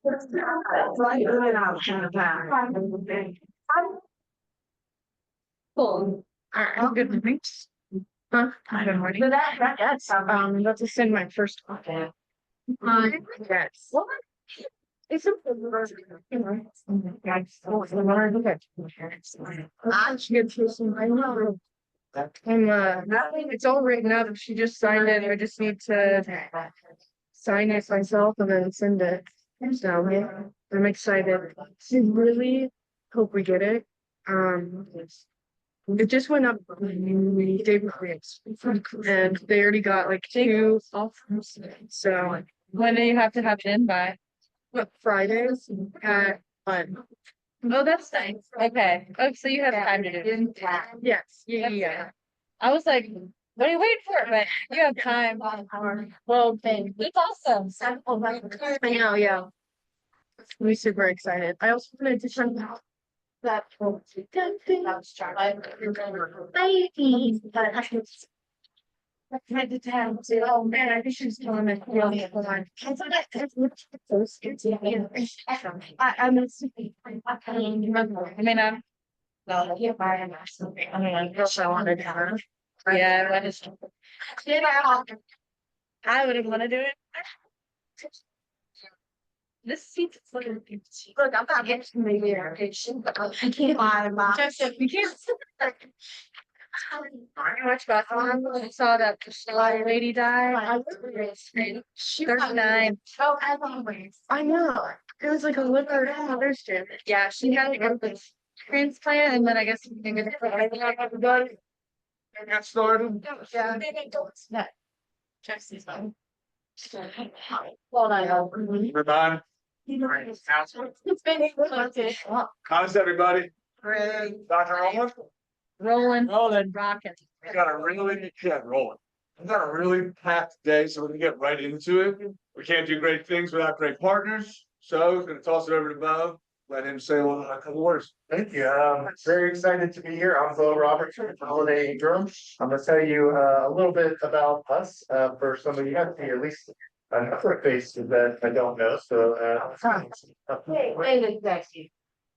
Cool. Good morning. Huh? Good morning. Yes. About to send my first call. Yes. It's a it's all written up. She just signed it. I just need to sign it myself and then send it. So I'm excited. I really hope we get it. It just went up the day before and they already got like two offers. So when do you have to have it in by? What, Fridays at 1. Oh, that's nice. Okay. Oh, so you have time to do it. Yes. Yeah. I was like, what are you waiting for? But you have time. Well, it's awesome. I know, yeah. I'm super excited. I also wanted to check out that baby. Oh man, I think she's doing it really fun. I'm I mean, no, you're fine. I mean, I guess I wanted to. Yeah, what is I wouldn't want to do it. This seat's looking look, I'm not getting maybe a patient, but I can't lie about it. We can't. I watched Bethlehem. I saw that lady die. She 39. Oh, as always. I know. It was like a liver transplant. Yeah, she had to go to transplant, and then I guess we can get it. Got started. Yeah. Jesse's fine. Well, I know. Everybody, It's been how's everybody? great. Dr. Roland? Rolling, rocking. We got a really rolling. We got a really packed day, so we're gonna get right into it. We can't do great things without great partners. So I'm gonna toss it over to Bo. Let him say a couple words. Thank you. Very excited to be here. I'm Bo Robertson from Holiday Ingram. I'm going to tell you a little bit about us. For some of you, have to see at least a number of faces that I don't know. So, Wait a second.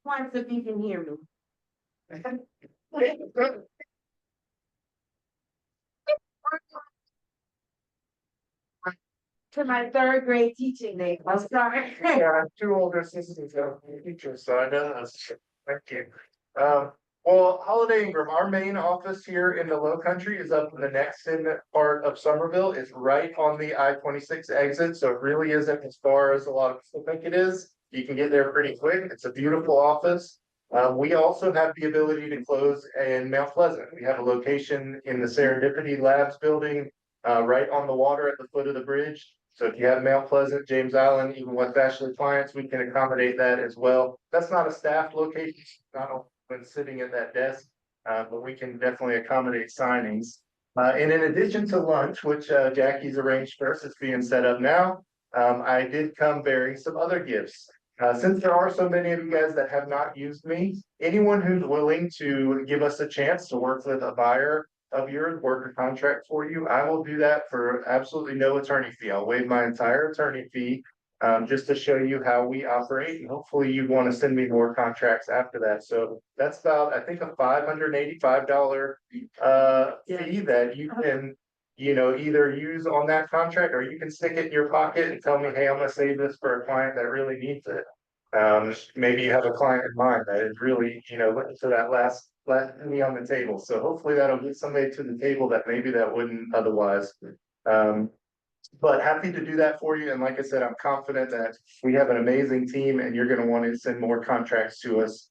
Once if you can hear me. To my third grade teaching day. I'm sorry. yeah, I have two older sisters that are teachers, so I know this. Thank you. Well, Holiday Ingram, our main office here in the Low Country is up in the next part of Somerville. It's right on the I-26 exit, so it really isn't as far as a lot of people think it is. You can get there pretty quick. It's a beautiful office. We also have the ability to close in Mount Pleasant. We have a location in the Serendipity Labs building, right on the water at the foot of the bridge. So if you have Mount Pleasant, James Island, even West Ashley clients, we can accommodate that as well. That's not a staffed location, not when sitting at that desk, but we can definitely accommodate signings. And in addition to lunch, which Jackie's arranged for us, it's being set up now. I did come bearing some other gifts. Since there are so many of you guys that have not used me, anyone who's willing to give us a chance to work with a buyer of yours, work a contract for you, I will do that for absolutely no attorney fee. I'll waive my entire attorney fee, just to show you how we operate. And hopefully you want to send me more contracts after that. So that's about, I think, a $585 fee that you can, either use on that contract, or you can stick it in your pocket and tell me, hey, I'm gonna save this for a client that really needs it. Maybe you have a client in mind that is really, looking for that last penny on the table. So hopefully that'll get somebody to the table that maybe that wouldn't otherwise. But happy to do that for you. And like I said, I'm confident that we have an amazing team and you're going to want to send more contracts to us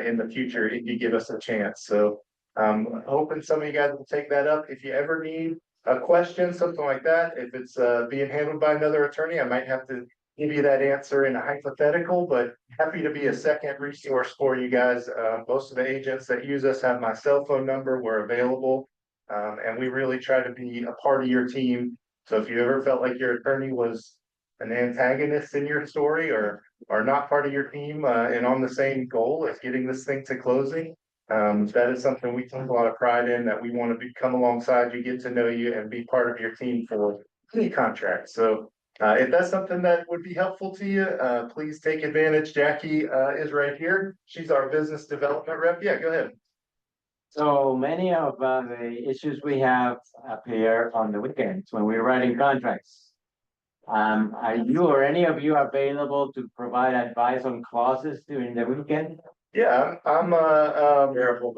in the future if you give us a chance. So hoping some of you guys will take that up. If you ever need a question, something like that, if it's being handled by another attorney, I might have to give you that answer in a hypothetical, but happy to be a second resource for you guys. Most of the agents that use us have my cell phone number. We're available. And we really try to be a part of your team. So if you ever felt like your attorney was an antagonist in your story or not part of your team and on the same goal as getting this thing to closing, that is something we take a lot of pride in, that we want to come alongside you, get to know you, and be part of your team for any contract. So If that's something that would be helpful to you, please take advantage. Jackie, is right here. She's our business development rep. Yeah, go ahead. So many of the issues we have appear on the weekends when we're writing contracts. Are you or any of you available to provide advice on clauses during the weekend? Yeah, careful.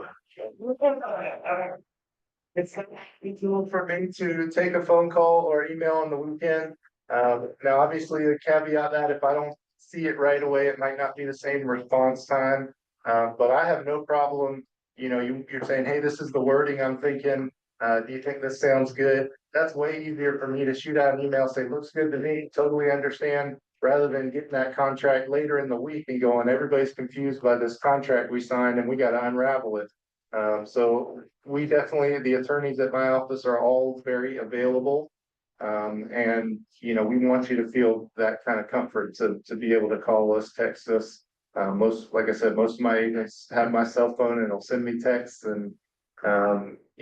It's not easy for me to take a phone call or email on the weekend. Now, obviously, the caveat that if I don't see it right away, it might not be the same response time. But I have no problem, you're saying, hey, this is the wording I'm thinking. Do you think this sounds good? That's way easier for me to shoot out an email, say, looks good to me, totally understand, rather than getting that contract later in the week and going, everybody's confused by this contract we signed and we got to unravel it. So we definitely, the attorneys at my office are all very available. And we want you to feel that kind of comfort to be able to call us, text us. Like I said, most of my agents have my cell phone and they'll send me texts and,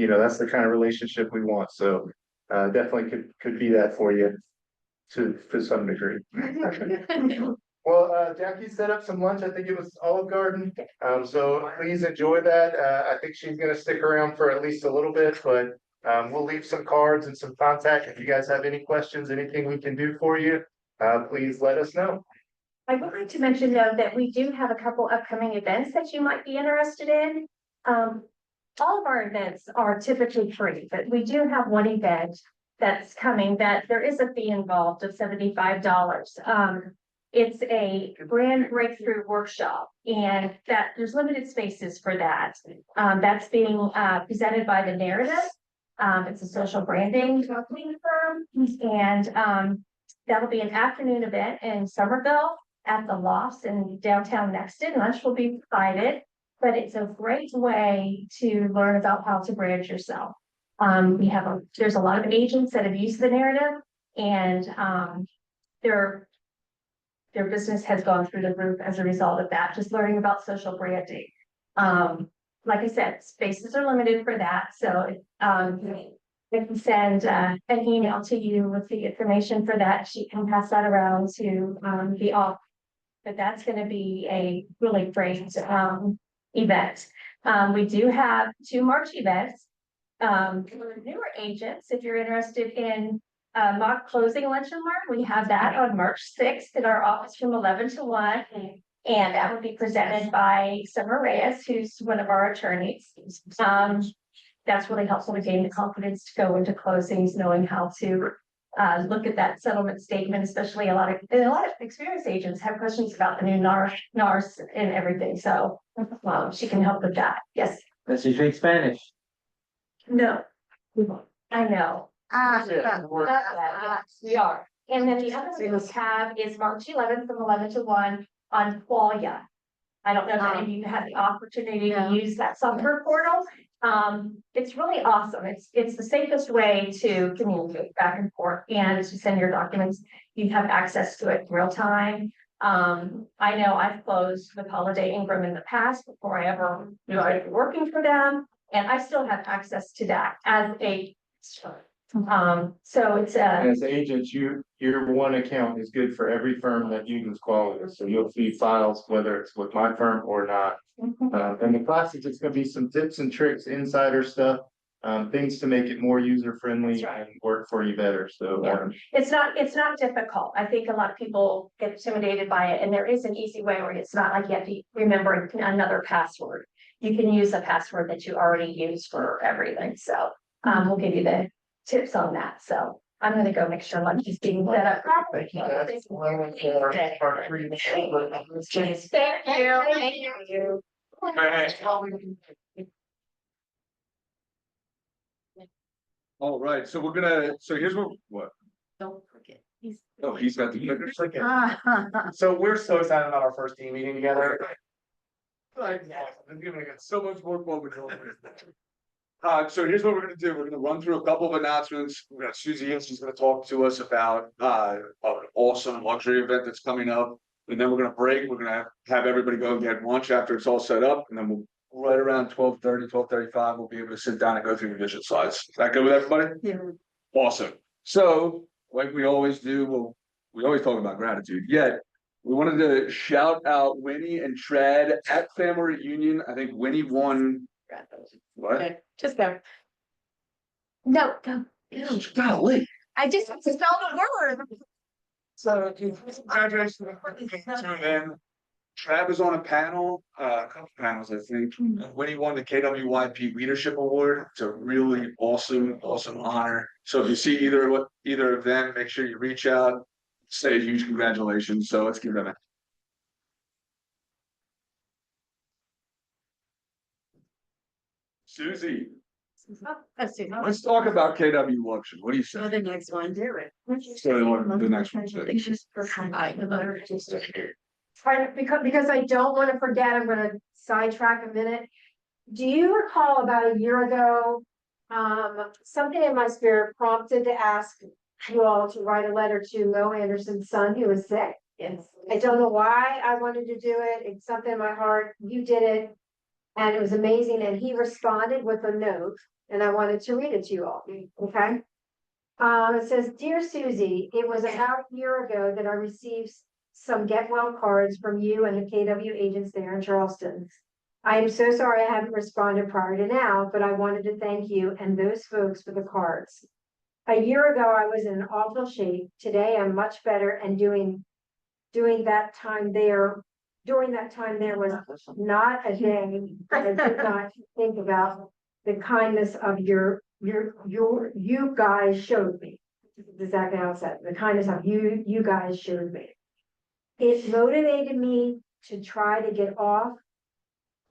that's the kind of relationship we want. So, definitely could be that for you to some degree. Well, Jackie set up some lunch. I think it was Olive Garden. So please enjoy that. I think she's gonna stick around for at least a little bit, but we'll leave some cards and some contact. If you guys have any questions, anything we can do for you, please let us know. I would like to mention though that we do have a couple upcoming events that you might be interested in. All of our events are typically free, but we do have one event that's coming that there is a fee involved of $75. It's a brand breakthrough workshop and that there's limited spaces for that. That's being presented by The Narrative. It's a social branding firm and that'll be an afternoon event in Somerville at the Lofts in downtown Nexton. Lunch will be provided, but it's a great way to learn about how to brand yourself. There's a lot of agents that have used The Narrative and their business has gone through the roof as a result of that, just learning about social branding. Like I said, spaces are limited for that, so I can send an email to you with the information for that. She can pass that around to the office. But that's going to be a really great event. We do have 2 March events. For newer agents, if you're interested in mock closing luncheon learn, we have that on March 6th in our office from 11 to 1. And that will be presented by Summer Reyes, who's one of our attorneys. That's really helpful to gain the confidence to go into closings, knowing how to look at that settlement statement, especially a lot of experienced agents have questions about the new NARS and everything. So she can help with that. Yes. Does she speak Spanish? No. I know. We are. And then the other thing we have is March 11th from 11 to 1 on Qualia. I don't know if any of you had the opportunity to use that software portal. It's really awesome. It's the safest way to communicate back and forth and to send your documents. You have access to it in real time. I know I've closed with Holiday Ingram in the past before I ever knew I'd be working for them, and I still have access to that as a so it's As agents, your one account is good for every firm that uses Qualia. So you'll see files, whether it's with my firm or not. And the classes, it's gonna be some tips and tricks, insider stuff, things to make it more user friendly and work for you better. So it's not difficult. I think a lot of people get intimidated by it, and there is an easy way where it's not like you have to remember another password. You can use a password that you already use for everything. So we'll give you the tips on that. So I'm gonna go make sure lunch is being set up properly. That's Thank you. All right, so here's what? Don't forget. Oh, he's got the clicker. So we're so excited about our first team meeting together. I'm giving it so much more fun with so here's what we're gonna do. We're gonna run through a couple of announcements. We got Susie in, she's gonna talk to us about an awesome luxury event that's coming up. And then we're gonna break. We're gonna have everybody go and get lunch after it's all set up, and then we'll right around 12:30, 12:35, we'll be able to sit down and go through the vision slides. Is that good with everybody? Yeah. Awesome. So, like we always do, we'll we always talk about gratitude, yet we wanted to shout out Winnie and Tread at family reunion. I think Winnie won, what? Okay, just go. No, go. Golly. I just spelled a word. So, congratulations to them. Trav is on a panel, a couple panels, I think. Winnie won the KWYP Leadership Award. It's a really awesome honor. So if you see either of them, make sure you reach out, say a huge congratulations. So let's give them a. Susie, Let's see. let's talk about KW Luxury. What do you So say? the next one, do it. So the next one. Because I don't wanna forget, I'm gonna sidetrack a minute. Do you recall about a year ago, something in my spirit prompted to ask you all to write a letter to Mo Anderson's son who was sick? Yes. I don't know why I wanted to do it. It's something in my heart. You did it. And it was amazing. And he responded with a note, and I wanted to read it to you all. Okay? It says, "Dear Susie, it was about a year ago that I received some get well cards from you and the KW agents there in Charleston. I am so sorry I haven't responded prior to now, but I wanted to thank you and those folks for the cards. A year ago, I was in awful shape. Today, I'm much better and during that time there was not a day that I did not think about the kindness of you guys showed me. This is exactly how it said, the kindness of you guys showed me. It motivated me to try to get off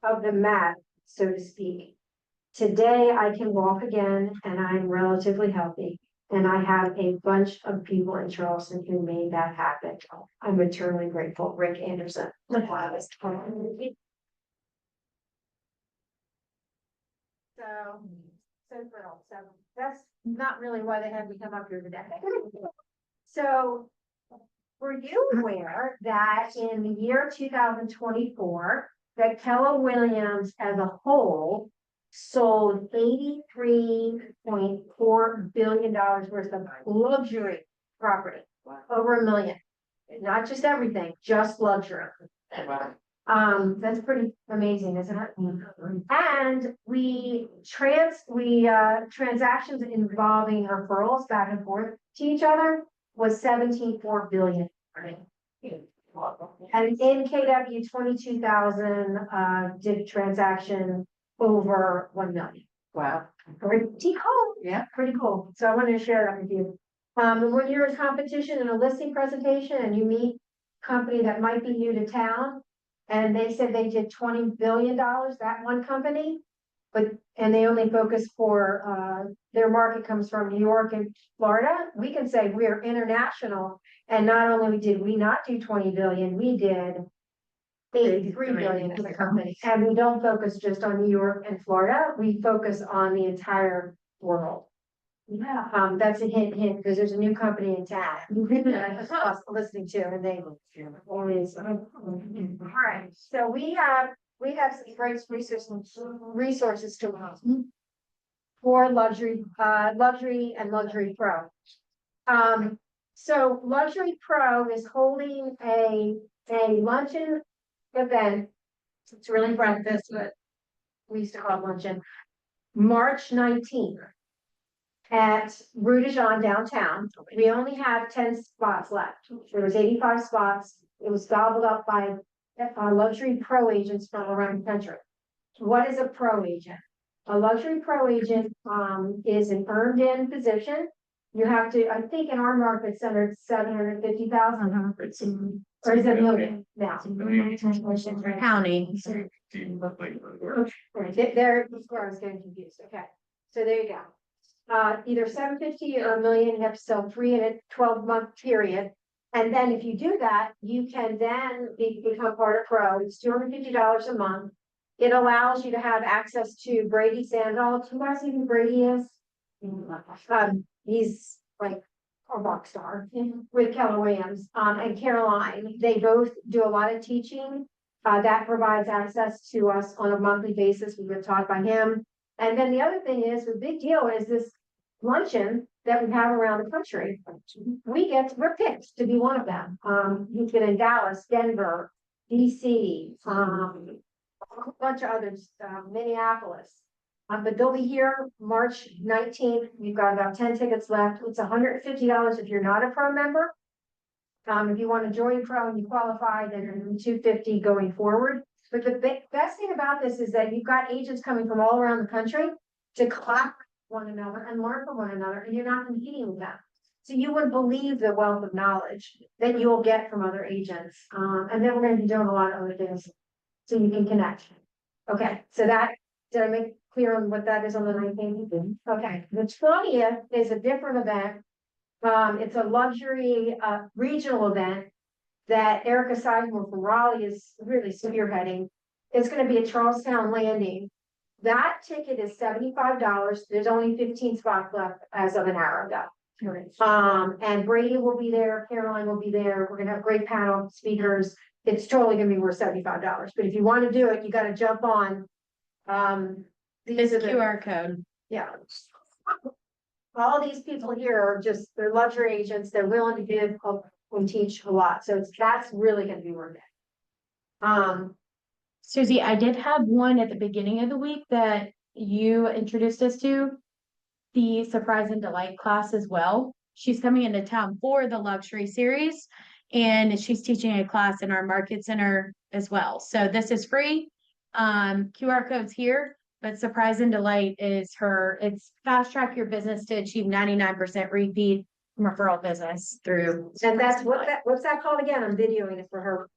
of the mat, so to speak. Today I can walk again and I'm relatively healthy. And I have a bunch of people in Charleston who made that happen. I'm eternally grateful. Rick Anderson." So thrilled. So that's not really why they had me come up here today. So were you aware that in the year 2024, that Keller Williams as a whole sold $83.4 billion worth of luxury property, over $1 million, not just everything, just luxury. That's pretty amazing, isn't it? And transactions involving referrals back and forth to each other was 17.4 billion. And in KW, 22,000 did a transaction over 1 million. Wow. Pretty cool. Yeah. Pretty cool. So I wanted to share that with you. When you're in competition in a listing presentation and you meet a company that might be new to town, and they said they did $20 billion, that one company, and they only focus for, their market comes from New York and Florida, we can say we're international. And not only did we not do 20 billion, we did 83 billion as a company. And we don't focus just on New York and Florida, we focus on the entire world. Yeah, that's a hint, because there's a new company in town. I was listening to, and they always. All right, so we have some great resources to for luxury and luxury pro. So Luxury Pro is holding a luncheon event. It's really breakfast, but we used to call it luncheon. March 19th. At Rue de Jean downtown. We only have 10 spots left. There was 85 spots. It was gobbled up by luxury pro agents from around the country. What is a pro agent? A luxury pro agent is an earned in position. You have to, I think in our market center, it's 750,000. Or is it million now? County. There, that's where I was getting confused. Okay, so there you go. Either 750 or $1 million, you have to sell 3 in a 12-month period. And then if you do that, you can then become part of pro. It's $250 a month. It allows you to have access to Brady Sandall. Do you guys know who Brady is? He's like a rock star with Keller Williams and Caroline. They both do a lot of teaching that provides access to us on a monthly basis. We've been taught by him. And then the other thing is, the big deal is this luncheon that we have around the country, we're picked to be one of them. He's been in Dallas, Denver, DC, a bunch of others, Minneapolis. But they'll be here March 19th. We've got about 10 tickets left. It's $150 if you're not a pro member. If you want to join pro and you qualify, then it'll be $250 going forward. But the best thing about this is that you've got agents coming from all around the country to collaborate with one another and learn from one another, and you're not competing with them. So you would believe the wealth of knowledge that you'll get from other agents. And then we're going to be doing a lot of other things so you can connect. Okay, so did I make clear on what that is on the 19th? Okay, the 20th is a different event. It's a luxury regional event that Erica Sizemore from Raleigh is really spearheading. It's going to be at Charlestown Landing. That ticket is $75. There's only 15 spots left as of an hour ago. And Brady will be there, Caroline will be there. We're gonna have a great panel of speakers. It's totally gonna be worth $75. But if you want to do it, you got to jump on. This These are the- QR code. Yeah. All these people here are they're luxury agents. They're willing to give and teach a lot. So that's really gonna be worth it. Susie, I did have one at the beginning of the week that you introduced us to. The Surprise and Delight class as well. She's coming into town for the luxury series, and she's teaching a class in our market center as well. So this is free. QR code's here, but Surprise and Delight is it's fast track your business to achieve 99% repeat referral business through. And that's what's that called again? I'm videoing it for her.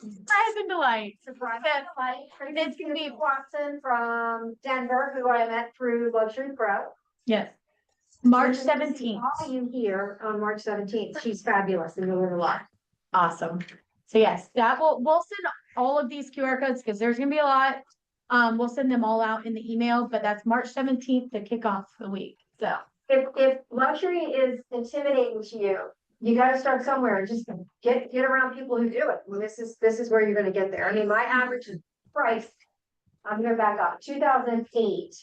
Surprise and Delight. Surprise and Delight. And it's gonna be Watson from Denver, who I met through Luxury Pro. Yes. March She's gonna see 17th. All of you here on March 17th. She's fabulous and you'll learn a lot. Awesome. So yes, we'll send all of these QR codes because there's gonna be a lot. We'll send them all out in the email, but that's March 17th to kick off the week. So If luxury is intimidating to you, you gotta start somewhere and just get around people who do it. Well, this is where you're gonna get there. I mean, my average price, I'm gonna back up, 2008.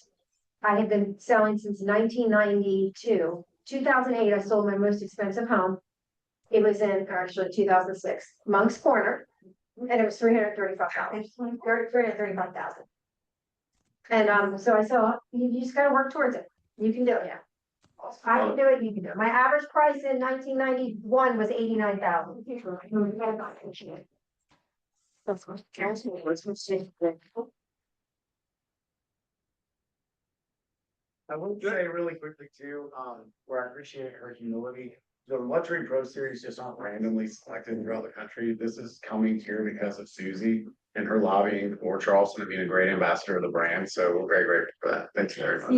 I had been selling since 1992. 2008, I sold my most expensive home. It was in actually 2006, Monk's Corner, and it was $335,000. $335,000. And so I said, you just gotta work towards it. You can do it. Yeah. I can do it, you can do it. My average price in 1991 was $89,000. I would say really quickly too, where I appreciate her humility. The Luxury Pro Series just aren't randomly selected throughout the country. This is coming here because of Susie and her lobbying for Charleston and being a great ambassador of the brand. So we're very grateful for that. Thanks very much.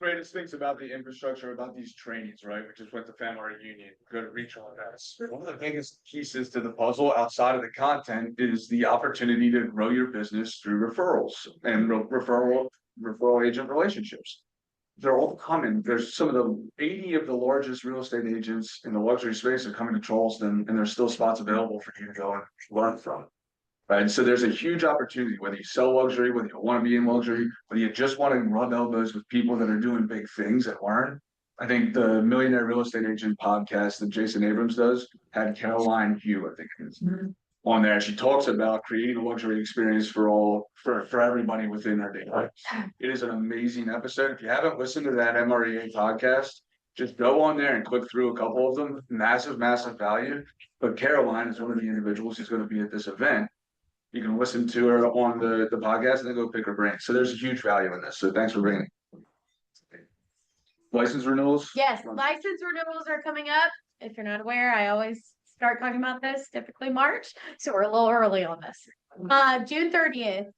Greatest things about the infrastructure, about these trainings, right? We just went to family reunion, go to regional events. One of the biggest pieces to the puzzle outside of the content is the opportunity to grow your business through referrals and referral agent relationships. They're all coming. There's some of the 80 of the largest real estate agents in the luxury space are coming to Charleston, and there's still spots available for you to go and learn from. Right, so there's a huge opportunity, whether you sell luxury, whether you want to be in luxury, whether you just want to rub elbows with people that are doing big things and learn. I think the Millionaire Real Estate Agent podcast that Jason Abrams does had Caroline Hugh, I think it is, on there. She talks about creating a luxury experience for everybody within their day. It is an amazing episode. If you haven't listened to that MREA podcast, just go on there and click through a couple of them. Massive value. But Caroline is one of the individuals who's going to be at this event. You can listen to her on the podcast and then go pick her brain. So there's a huge value in this. So thanks for bringing it. License renewals? Yes, license renewals are coming up. If you're not aware, I always start talking about this typically March. So we're a little early on this. June 30th.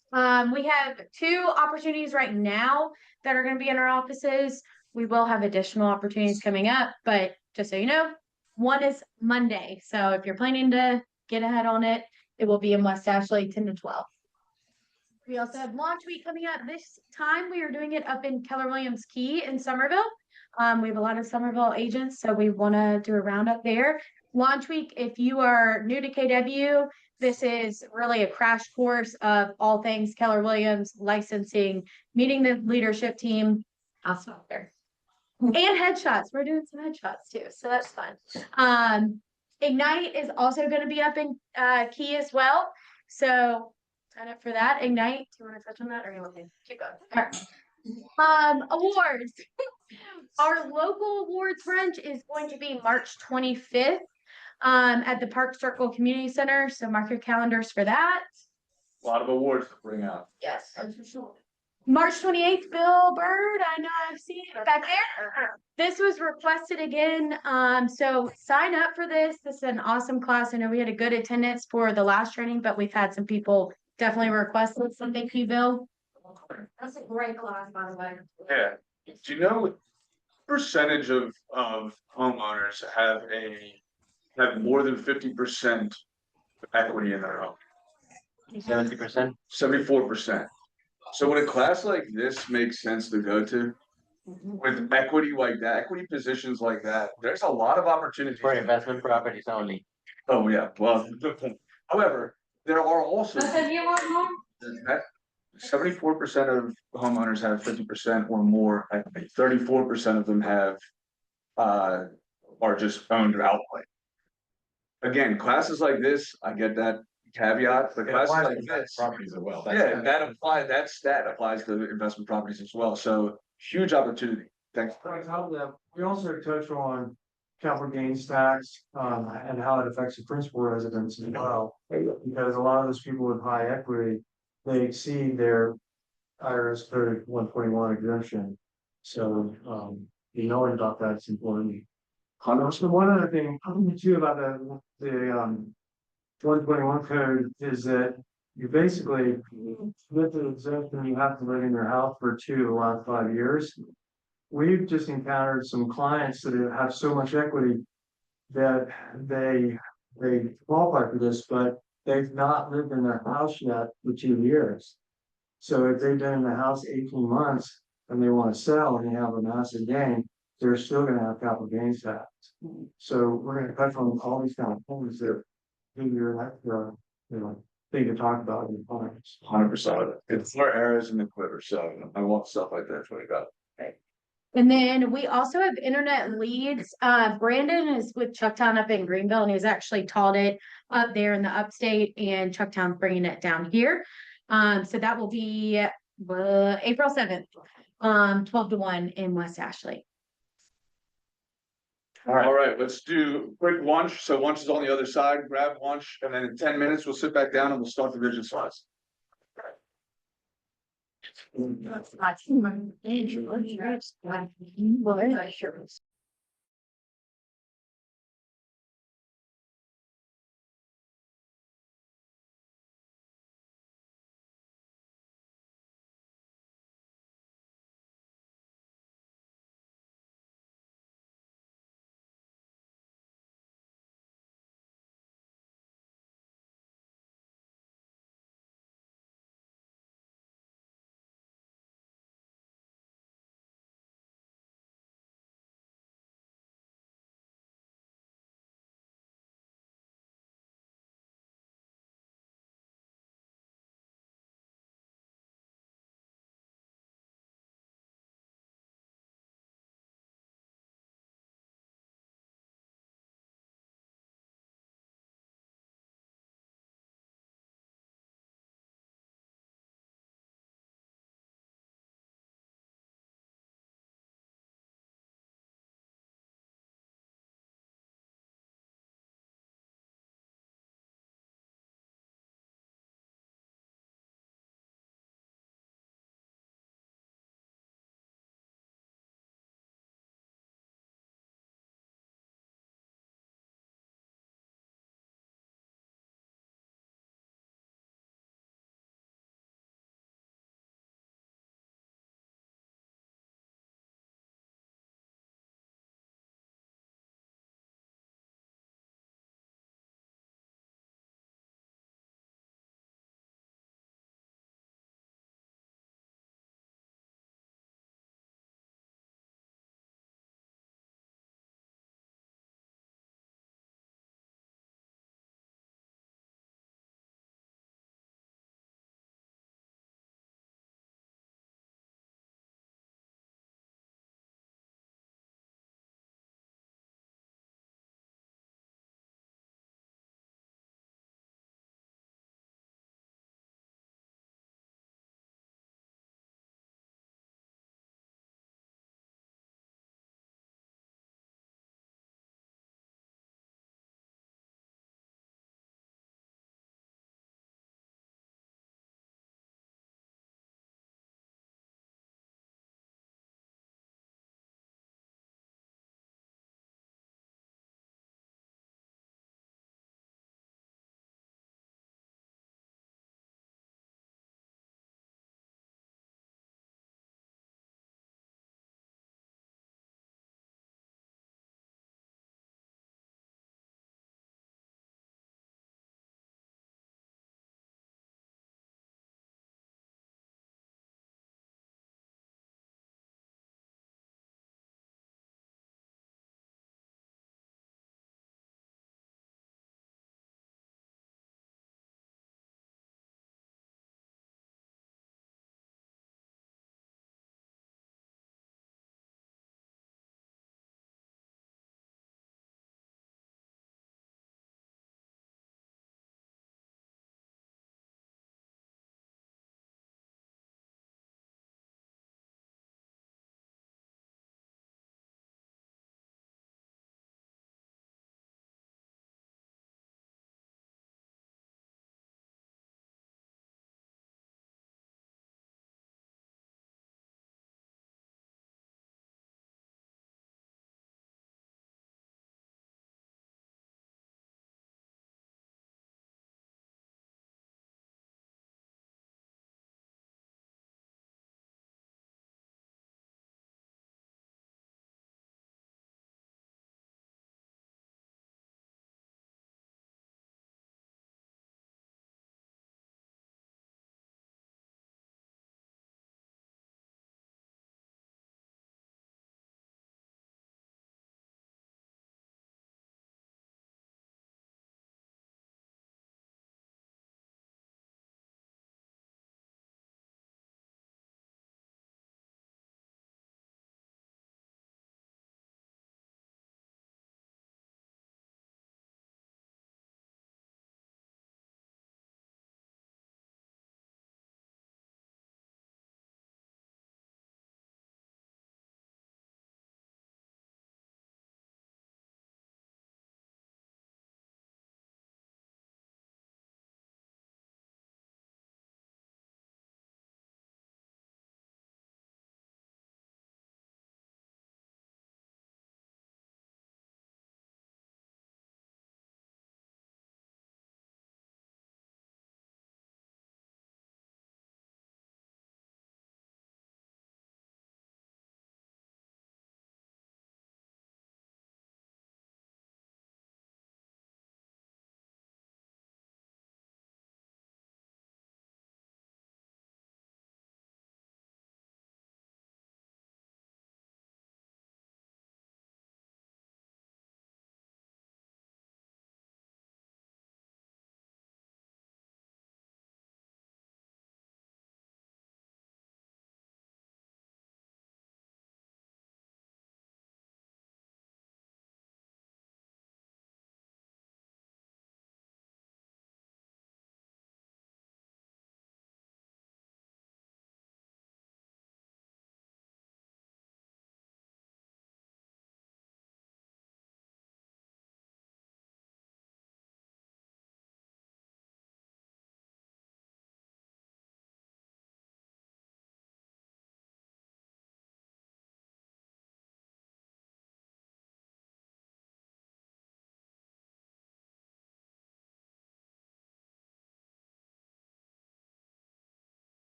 We have 2 opportunities right now that are going to be in our offices. We will have additional opportunities coming up, but just so you know, one is Monday. So if you're planning to get ahead on it, it will be in West Ashley, 10 to 12. We also have launch week coming up. This time we are doing it up in Keller Williams Key in Somerville. We have a lot of Somerville agents, so we want to do a roundup there. Launch week, if you are new to KW, This is really a crash course of all things Keller Williams licensing, meeting the leadership team. I'll stop there. And headshots. We're doing some headshots too, so that's fun. Ignite is also going to be up in Key as well. So sign up for that. Ignite. Do you want to touch on that, or you want me to keep going? All right. Awards. Our local awards brunch is going to be March 25th at the Park Circle Community Center. So mark your calendars for that. A lot of awards to bring out. Yes. March 28th, Bill Bird. I know I've seen it back there. This was requested again. So sign up for this. This is an awesome class. I know we had a good attendance for the last training, but we've had some people definitely request it. So thank you, Bill. That's a great class, by the way. Yeah. Do you know what percentage of homeowners have more than 50% equity in their home? 70%? 74%. So when a class like this makes sense to go to, with equity like that, equity positions like that, there's a lot of opportunities. For investment properties only. Oh, yeah, well, however, there are also. That 74% of homeowners have 50% or more, I think 34% of them have are just owned outright. Again, classes like this, I get that caveat, but classes like this. Properties as well. Yeah, that stat applies to investment properties as well, so huge opportunity. Thanks. On top of that, we also touch on capital gains tax, and how it affects the principal residents as well. Because a lot of those people with high equity, they exceed their IRS code 121 exemption. So, knowing about that's important. So one other thing too about the 121 code is that you basically, with the exemption, you have to live in your house for the last 5 years. We've just encountered some clients that have so much equity that they qualify for this, but they've not lived in their house yet for 2 years. So if they've been in the house 18 months and they want to sell and they have a massive gain, they're still gonna have capital gains tax. So we're gonna touch on all these kind of things that you're thing to talk about in clients. 100%. It's more arrows in the quiver, so I want stuff like that when we got. And then we also have internet leads. Brandon is with Chucktown up in Greenville, and he's actually taught it up there in the upstate, and Chucktown's bringing it down here. So that will be April 7th, 12 to 1 in West Ashley. All right, let's do quick lunch. So lunch is on the other side. Grab lunch, and then in 10 minutes, we'll sit back down and we'll start the vision slides. That's not human.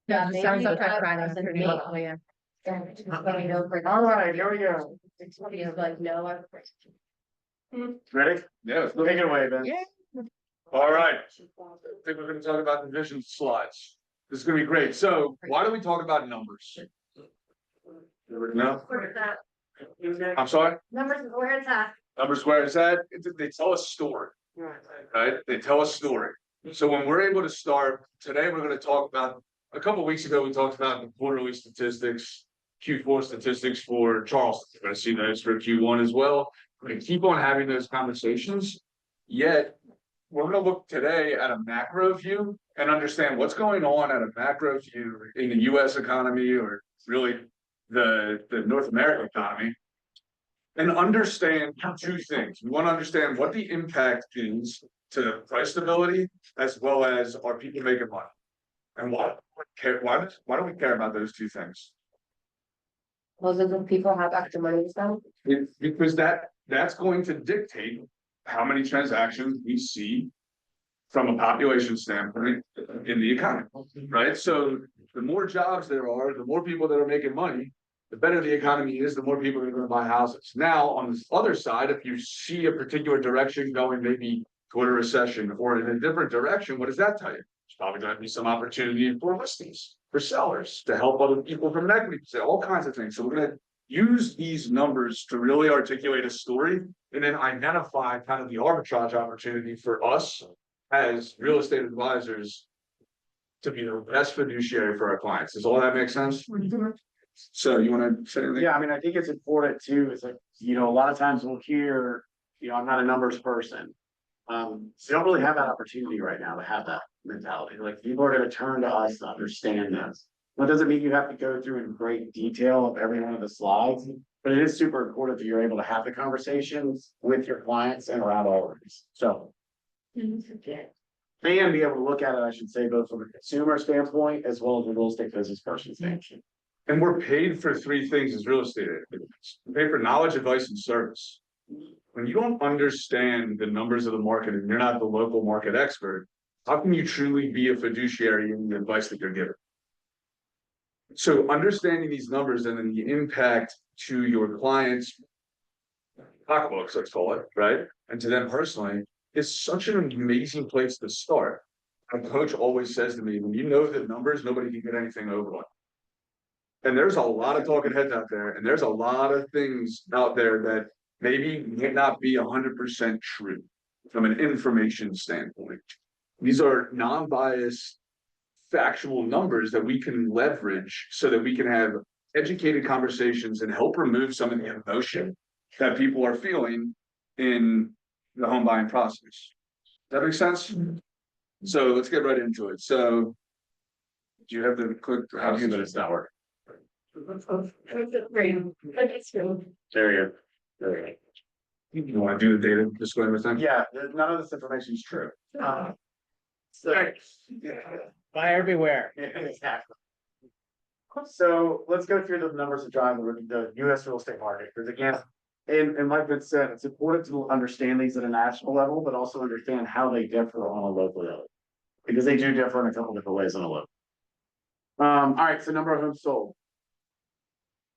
Yeah, it sounds like maybe that Friday, that's pretty me. lovely, yeah. All right, here we go. Somebody's like, no, I'm. Ready? Yeah. Take it away, Ben. All right. I think we're gonna talk about the vision slides. This is gonna be great. So why don't we talk about numbers? No, I'm sorry, Numbers, where it's at. numbers where it's at, they tell a story, right? They tell a story. So when we're able to start, today we're gonna talk about, a couple weeks ago, we talked about the quarterly statistics, Q4 statistics for Charleston. We're gonna see those for Q1 as well. We're gonna keep on having those conversations. Yet, we're gonna look today at a macro view and understand what's going on at a macro view in the US economy, or really the North American economy. And understand two things. We want to understand what the impact is to price stability as well as are people making money. And why do we care about those two things? Well, doesn't people have extra money to spend? Because that's going to dictate how many transactions we see from a population standpoint in the economy, right? So the more jobs there are, the more people that are making money, the better the economy is, the more people are gonna buy houses. Now, on this other side, if you see a particular direction going maybe toward a recession or in a different direction, what does that tell you? There's probably gonna be some opportunity for listings, for sellers, to help other people from an equity, all kinds of things. So we're gonna use these numbers to really articulate a story and then identify kind of the arbitrage opportunity for us as real estate advisors to be the best fiduciary for our clients. Does all that make sense? So you wanna say anything? Yeah, I mean, I think it's important too, is like, you know, a lot of times we'll hear, you know, I'm not a numbers person. So you don't really have that opportunity right now to have that mentality, like people are gonna turn to us to understand this. That doesn't mean you have to go through in great detail of every one of the slides, but it is super important that you're able to have the conversations with your clients and around all of these, so. And be able to look at it, I should say, both from a consumer standpoint as well as a real estate business person standpoint. And we're paid for three things as real estate agents. We're paid for knowledge, advice, and service. When you don't understand the numbers of the market and you're not the local market expert, how can you truly be a fiduciary in the advice that you're given? So understanding these numbers and then the impact to your clients' pocketbooks, let's call it, right? And to them personally, is such an amazing place to start. My coach always says to me, when you know the numbers, nobody can get anything over on. And there's a lot of talking heads out there, and there's a lot of things out there that maybe may not be 100% true from an information standpoint. These are non-biased, factual numbers that we can leverage so that we can have educated conversations and help remove some of the emotion that people are feeling in the home buying process. Does that make sense? So let's get right into it. So do you have the click? How do you, but it's not working. There you go. There you You want to do the data disclaimer thing? go. Yeah, none of this information is true. So. Buy everywhere. Exactly. So let's go through the numbers that drive the US real estate market, because again, and like Vince said, it's important to understand these at a national level, but also understand how they differ on a local level. Because they do differ in a couple different ways on a local. All right, so number of homes sold.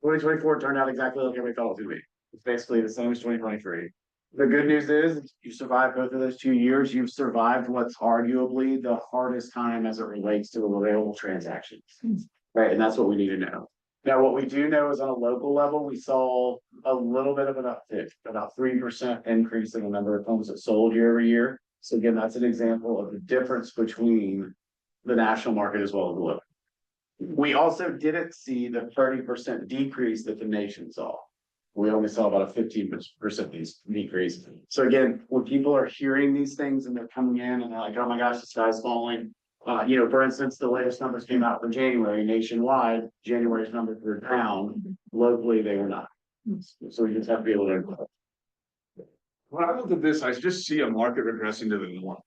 2024 turned out exactly like everybody thought it was gonna be. It's basically the same as 2023. The good news is you survived both of those 2 years. You've survived what's arguably the hardest time as it relates to available transactions. Right, and that's what we need to know. Now, what we do know is on a local level, we saw a little bit of an uptick, about 3% increase in the number of homes that sold year over year. So again, that's an example of the difference between the national market as well as the local. We also didn't see the 30% decrease that the nation saw. We only saw about a 15% decrease. So again, when people are hearing these things and they're coming in and they're like, oh my gosh, the sky's falling. You know, for instance, the latest numbers came out for January nationwide. January's numbers were down. Locally, they were not. So we just have to be able to. When I look at this, I just see a market regressing to the norm,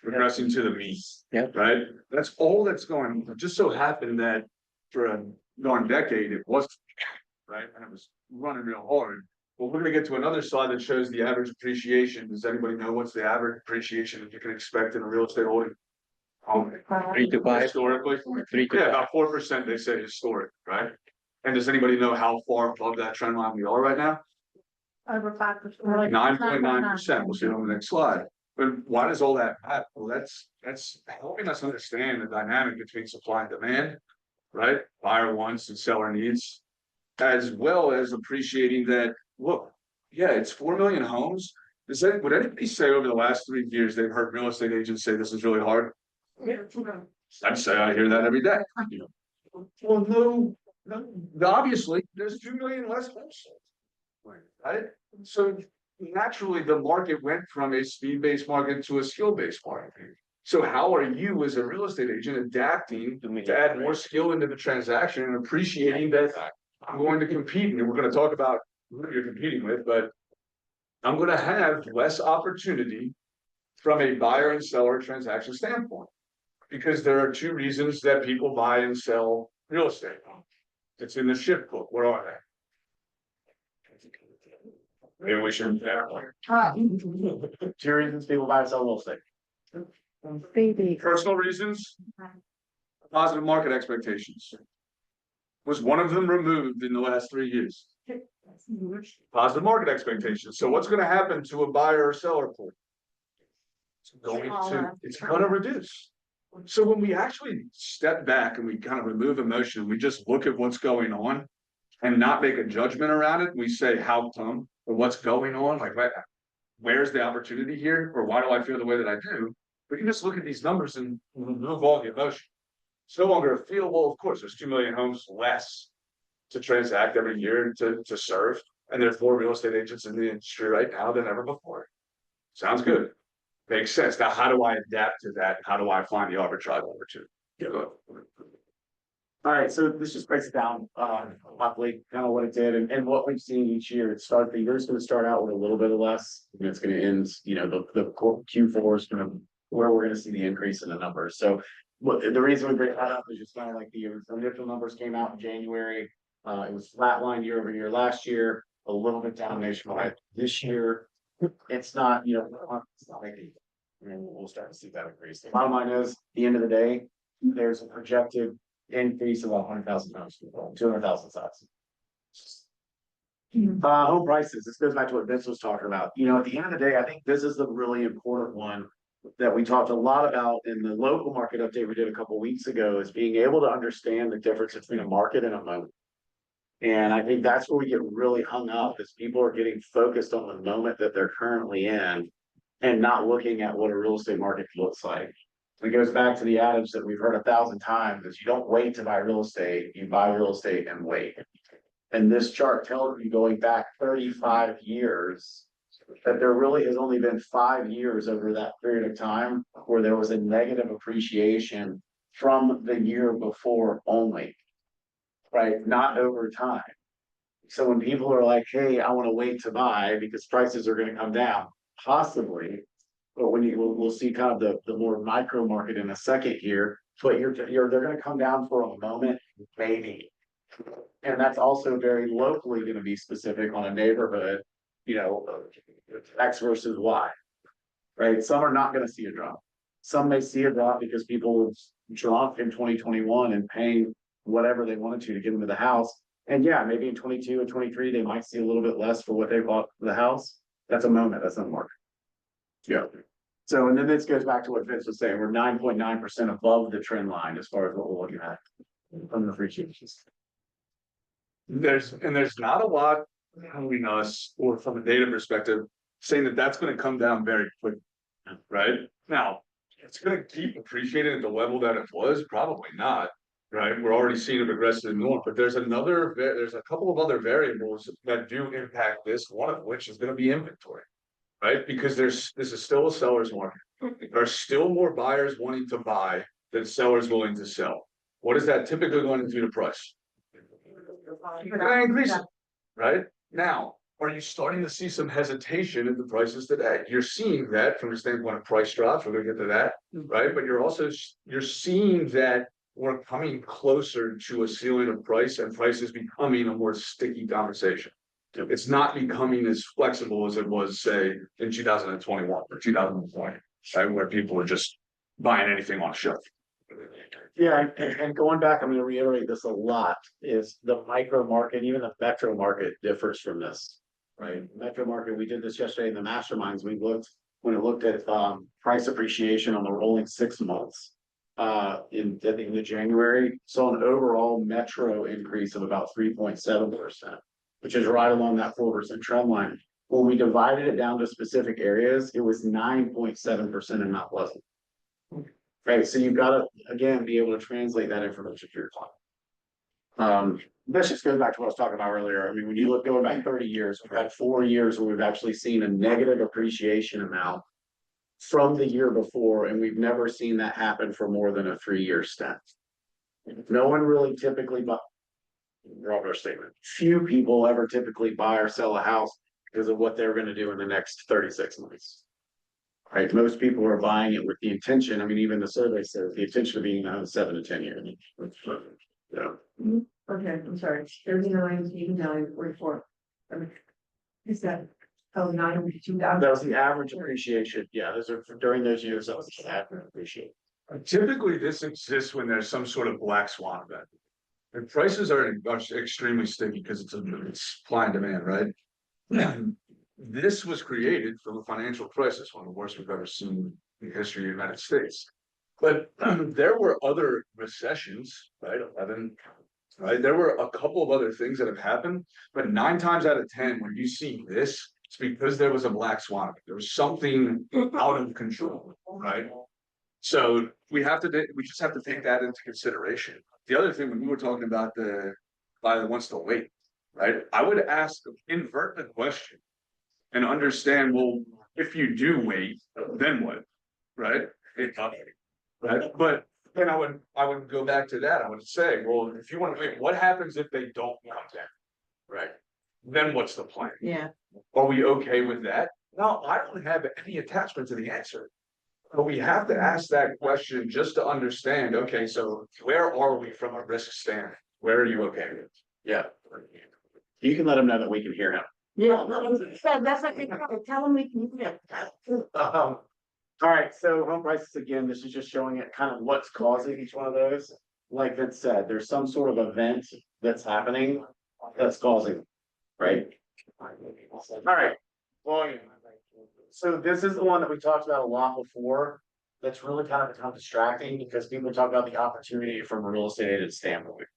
regressing to the mean. Yeah. Right? That's all that's going on. It just so happened that for a darn decade, it was, right? And it was running real hard. Well, we're gonna get to another slide that shows the average appreciation. Does anybody know what's the average appreciation that you can expect in a real estate holding? 3 to 5. Historically, 3 to yeah, 5. about 4% they say historic, right? And does anybody know how far above that trend line we are right now? Over 5%. 9.9%, we'll see it on the next slide. But why does all that matter? Well, that's helping us understand the dynamic between supply and demand, right? Buyer wants and seller needs, as well as appreciating that, look, yeah, it's 4 million homes. Would anybody say over the last 3 years they've heard real estate agents say this is really hard? I'd say I hear that every day. Well, no, obviously, there's 2 million less homes sold. Right? So naturally, the market went from a speed-based market to a skill-based market. So how are you as a real estate agent adapting to add more skill into the transaction and appreciating that I'm going to compete, and we're going to talk about who you're competing with, but I'm going to have less opportunity from a buyer and seller transaction standpoint. Because there are 2 reasons that people buy and sell real estate. It's in the shift book. Where are they? Maybe we should. 2 reasons people buy and sell real estate. Personal reasons, positive market expectations. Was one of them removed in the last 3 years? Positive market expectations. So what's going to happen to a buyer or seller pool? It's going to reduce. So when we actually step back and we kind of remove emotion, we just look at what's going on and not make a judgment around it. We say, how come, or what's going on? Like, where's the opportunity here? Or why do I feel the way that I do? We can just look at these numbers and remove all the emotion. It's no longer a feel. Well, of course, there's 2 million homes less to transact every year to serve. And there's more real estate agents in the industry right now than ever before. Sounds good. Makes sense. Now, how do I adapt to that? How do I find the arbitrage opportunity? All right, so this just breaks it down, monthly, kind of what it did and what we've seen each year. The year's gonna start out with a little bit of less, and it's gonna end, the Q4 is gonna, where we're gonna see the increase in the numbers. So the reason we break that up is just kind of like the initial numbers came out in January. It was flatline year over year last year, a little bit down nationwide this year. It's not, it's not like, and we'll start to see that increase. The bottom line is, at the end of the day, there's a projected increase of 100,000 homes, 200,000 sites. Home prices, this goes back to what Vince was talking about. At the end of the day, I think this is the really important one that we talked a lot about in the local market update we did a couple weeks ago, is being able to understand the difference between a market and a moment. And I think that's where we get really hung up, is people are getting focused on the moment that they're currently in and not looking at what a real estate market looks like. It goes back to the adage that we've heard 1,000 times, is you don't wait to buy real estate, you buy real estate and wait. And this chart tells you, going back 35 years, that there really has only been 5 years over that period of time where there was a negative appreciation from the year before only, right? Not over time. So when people are like, hey, I want to wait to buy because prices are going to come down, possibly. But when we'll see kind of the more micro market in a second here, but they're going to come down for a moment, maybe. And that's also very locally going to be specific on a neighborhood, X versus Y, right? Some are not going to see a drop. Some may see a drop because people dropped in 2021 and paying whatever they wanted to get into the house. And yeah, maybe in 22 and 23, they might see a little bit less for what they bought for the house. That's a moment, that's not a market. Yeah. So, and then this goes back to what Vince was saying, we're 9.9% above the trend line as far as what we're looking at from the appreciations. There's not a lot between us, or from a data perspective, saying that that's going to come down very quickly, right? Now, it's going to keep appreciating at the level that it was, probably not, right? We're already seeing it aggressively north, but there's a couple of other variables that do impact this, one of which is going to be inventory, right? Because this is still a seller's market. There are still more buyers wanting to buy than sellers willing to sell. What is that typically going to do to price? Increase it, right? Now, are you starting to see some hesitation in the prices today? You're seeing that from the standpoint of price drops. We're going to get to that, right? But you're seeing that we're coming closer to a ceiling of price, and price is becoming a more sticky conversation. It's not becoming as flexible as it was, say, in 2021 or 2020, right? Where people are just buying anything on a shelf. Yeah, and going back, I'm gonna reiterate this a lot, is the micro market, even the metro market differs from this. Right, metro market, we did this yesterday in the masterminds, when it looked at price appreciation on the rolling 6 months. In the January, saw an overall metro increase of about 3.7%, which is right along that 4% trend line. When we divided it down to specific areas, it was 9.7% in Mount Pleasant. Right, so you've got to, again, be able to translate that information to your client. This just goes back to what I was talking about earlier. I mean, when you look going back 30 years, we've had 4 years where we've actually seen a negative appreciation amount from the year before, and we've never seen that happen for more than a 3-year stint. No one really typically wrong statement. Few people ever typically buy or sell a house because of what they're going to do in the next 36 months. Right, most people are buying it with the intention, I mean, even the survey says the intention of being in the home 7 to 10 years. Yeah. Okay, I'm sorry, 39, 89, 44. Is that, oh, 902,000? That was the average appreciation. Yeah, those are during those years, that was the average appreciation. Typically, this exists when there's some sort of black swan event. And prices are extremely sticky because it's supply and demand, right? This was created from the financial crisis, one of the worst we've ever seen in the history of the United States. But there were other recessions, right? 11, right? There were a couple of other things that have happened, but 9 times out of 10, when you see this, it's because there was a black swan. There was something out of control, right? So we just have to take that into consideration. The other thing, when we were talking about the buyer that wants to wait, right? I would invert the question and understand, well, if you do wait, then what, right? Right, but then I would go back to that. I would say, well, if you want to wait, what happens if they don't come down? Right, then what's the plan? Yeah. Are we okay with that? No, I don't have any attachment to the answer. But we have to ask that question just to understand, okay, so where are we from a risk standpoint? Where are you okay with? Yeah. You can let them know that we can hear him. Yeah, that's what they tell them we can do it. All right, so home prices, again, this is just showing it kind of what's causing each one of those. Like Vince said, there's some sort of event that's happening that's causing, it, right? All right, volume. So this is the one that we talked about a lot before. That's really kind of become distracting because people talk about the opportunity from a real estate agent standpoint.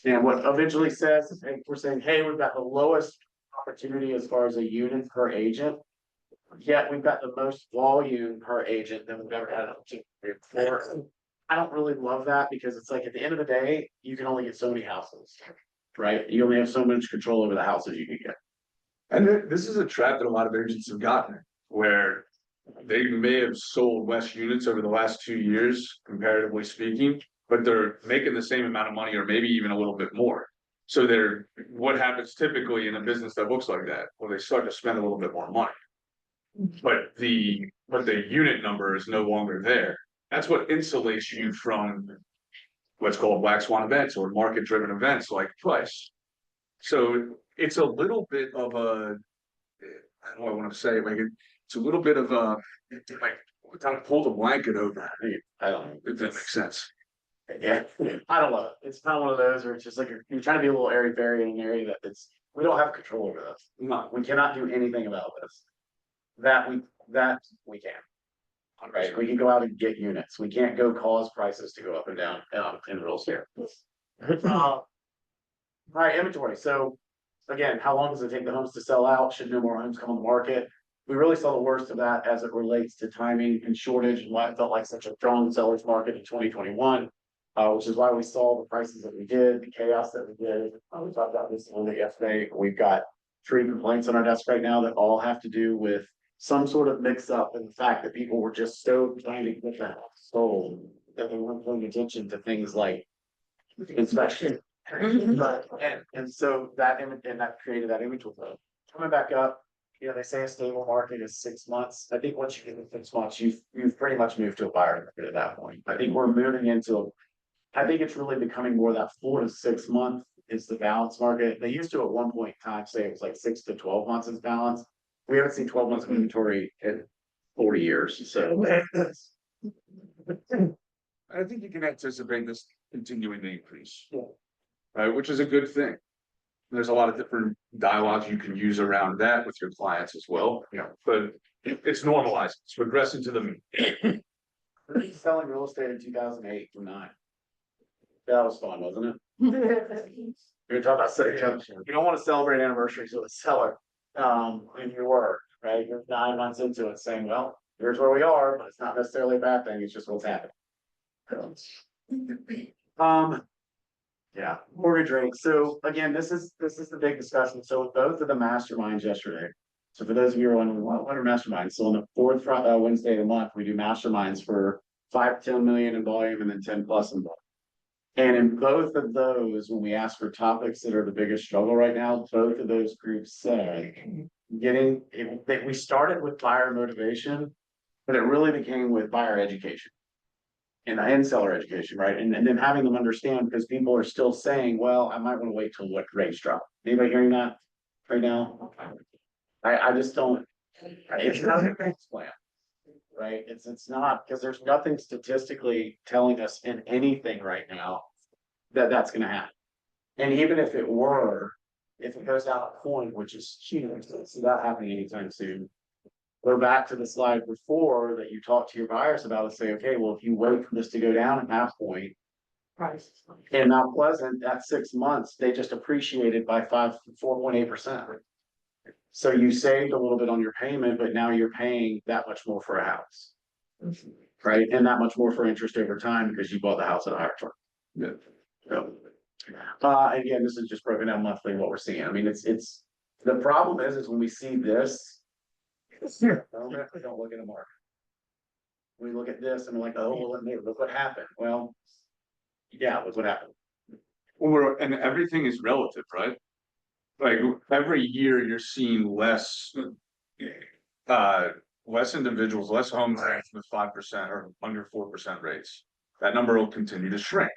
And what eventually says, is, hey, we're saying, hey, we've got the lowest opportunity as far as a unit per agent. Yet we've got the most volume per agent than we've ever had before. I don't really love that because it's like at the end of the day, you can only get so many houses, right? You only have so much control over the houses you can get. And this is a trap that a lot of agents have gotten, where they may have sold less units over the last 2 years, comparatively speaking, but they're making the same amount of money or maybe even a little bit more. So what happens typically in a business that looks like that? Well, they start to spend a little bit more money. But the unit number is no longer there. That's what insulates you from what's called black swan events or market driven events like price. So it's a little bit of a, I don't know what I want to say, like it's a little bit of a, like kind of pull the blanket over. I don't know If that makes sense. Yeah, I don't love it. It's kind of one of those where it's just like you're trying to be a little airy-fairy in an area that we don't have control over this. No. We cannot do anything about this. That we can. Right, we can go out and get units. We can't go cause prices to go up and down in real estate. All right, inventory. So again, how long does it take the homes to sell out? Should no more homes come on the market? We really saw the worst of that as it relates to timing and shortage and why it felt like such a strong seller's market in 2021. Which is why we saw the prices that we did, the chaos that we did. We talked about this a little bit yesterday. We've got 3 complaints on our desk right now that all have to do with some sort of mix up in the fact that people were just so trying to get the house sold that they weren't paying attention to things like inspection. And so that created that inventory flow. Coming back up, they say a stable market is 6 months. I think once you get to 6 months, you've pretty much moved to a buyer market at that point. I think we're moving into I think it's really becoming more that 4 to 6 month is the balance market. They used to at one point in time say it was like 6 to 12 months is balance. We haven't seen 12 months of inventory in 40 years. So I think you can anticipate this continuing to increase. Yeah. Right, which is a good thing. There's a lot of different dialogues you can use around that with your clients as well, but it's normalized, it's progressing to the mean. Selling real estate in 2008 or 9. That was fun, wasn't it? You're talking about setting up, you don't want to celebrate anniversaries with a seller. And you were, right? You're 9 months into it saying, well, here's where we are, but it's not necessarily a bad thing, it's just what's happening. Yeah, mortgage rate. So again, this is the big discussion. So with both of the masterminds yesterday. So for those of you who are wondering, what are masterminds? So on the fourth Wednesday of the month, we do masterminds for 5 to 10 million in volume and then 10 plus in volume. And in both of those, when we ask for topics that are the biggest struggle right now, both of those groups said we started with buyer motivation, but it really became with buyer education. And seller education, right? And then having them understand, because people are still saying, well, I might want to wait till what rates drop. Anybody hearing that right now? I just don't, it's not a fixed plan. Right? It's not, because there's nothing statistically telling us in anything right now that that's gonna happen. And even if it were, if it goes down a point, which is huge, it's not happening anytime soon. Go back to the slide before that you talked to your buyers about and say, okay, well, if you wait for this to go down a half point. Price. And Mount Pleasant, that 6 months, they just appreciated by 4.8%. So you saved a little bit on your payment, but now you're paying that much more for a house. Right? And that much more for interest over time because you bought the house at a higher term. Yeah. So, again, this is just broken down monthly what we're seeing. I mean, it's the problem is when we see this. Don't look at the market. We look at this and we're like, oh, well, look what happened. Well, yeah, look what happened. And everything is relative, right? Like every year you're seeing less individuals, less homes with 5% or under 4% rates. That number will continue to shrink.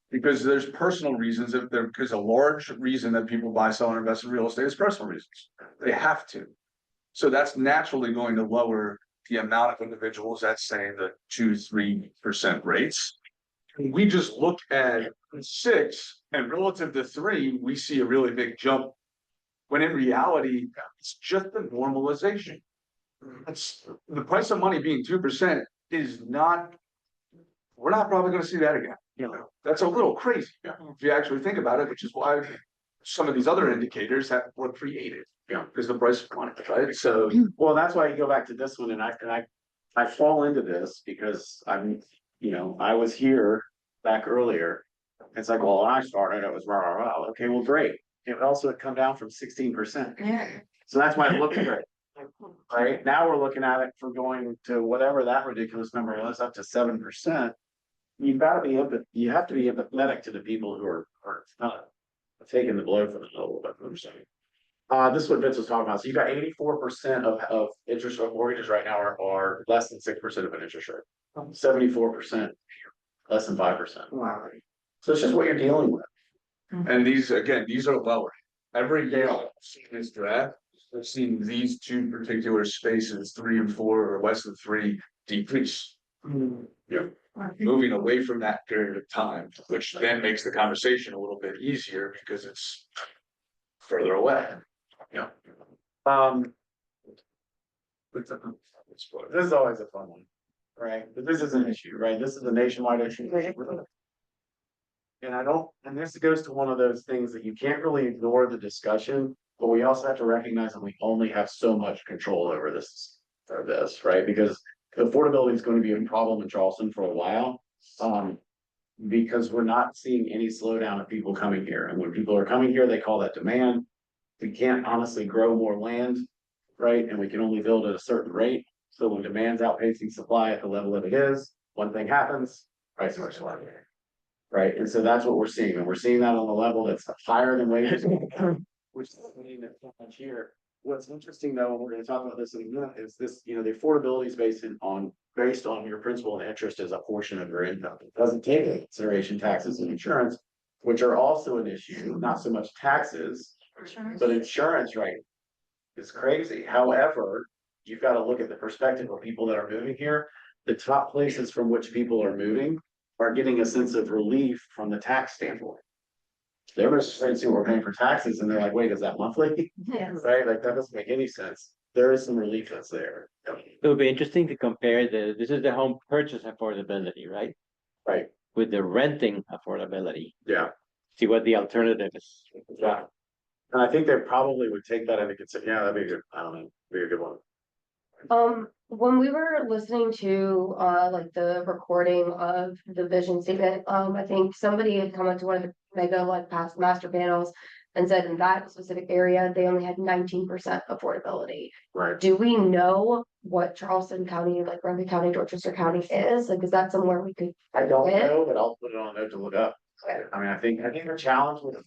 Because there's personal reasons because a large reason that people buy, sell, and invest in real estate is personal reasons. They have to. So that's naturally going to lower the amount of individuals that say the 2-3% rates. We just look at 6 and relative to 3, we see a really big jump. When in reality, it's just a normalization. It's the price of money being 2% is not. We're not probably going to see that again. That's a little crazy if you actually think about it, which is why some of these other indicators were created. Because the price of money, right? So, well, that's why you go back to this one, and I fall into this because I was here back earlier. It's like, well, when I started, it was rah. Okay, well, great. It also had come down from 16%. Yeah. So that's why it looked great. Right now, we're looking at it from going to whatever that ridiculous number was, up to 7%. You have to be empathetic to the people who are not taking the blow from the whole. This is what Vince was talking about. So you got 84% of interest rate mortgages right now are less than 6% of an interest rate. 74% less than 5%. Wow. So it's just what you're dealing with. and these are lower. Every year I've seen this draft, I've seen these two particular spaces, 3 and 4 or less than 3, decrease. Moving away from that period of time, which then makes the conversation a little bit easier because it's further away. This is always a fun one, right? But this is an issue, right? This is a nationwide issue. And this goes to one of those things that you can't really ignore the discussion, but we also have to recognize that we only have so much control over this, right? Because affordability is going to be a problem in Charleston for a while. Because we're not seeing any slowdown of people coming here. And when people are coming here, they call that demand. We can't honestly grow more land, right? And we can only build at a certain rate. So when demand's outpacing supply at the level that it is, one thing happens, prices are sliding. Right? And so that's what we're seeing. And we're seeing that on the level that's higher than wages, which is meaning that so much here. What's interesting though, and we're going to talk about this in a minute, is this, the affordability is based on your principal and interest as a portion of your income. It doesn't take into consideration taxes and insurance, which are also an issue, not so much taxes, but insurance, right? It's crazy. However, you've got to look at the perspective of people that are moving here. the top places from which people are moving are getting a sense of relief from the tax standpoint. They're just saying, we're paying for taxes, and they're like, wait, is that monthly? Yes. Right, like that doesn't make any sense. There is some relief that's there. It would be interesting to compare this is the home purchase affordability, right? Right, With the renting affordability, yeah, see what the alternative is. yeah. And I think they probably would take that into consideration. Yeah, that'd be good. I don't know, be a good one. When we were listening to, like the recording of the vision statement, I think somebody had come up to one of the mega like past master panels and said in that specific area, they only had 19% affordability. Right. Do we know what Charleston County, like Rumpke County, Dorchester County is? Like, is that somewhere we could? I don't Yeah. know, but I'll put it on a note to look up. Okay. I mean, I think they're challenged with.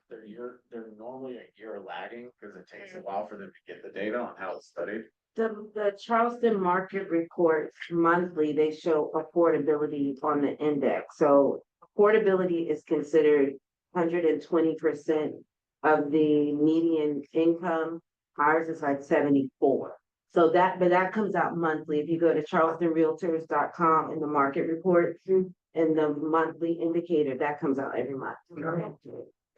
They're normally a year lagging because it takes a while for them to get the data on how it's studied. The Charleston market reports monthly, they show affordability on the index, so affordability is considered 120% of the median income. Ours is like 74. So but that comes out monthly. If you go to charlestonrealtors.com in the market report and the monthly indicator, that comes out every month.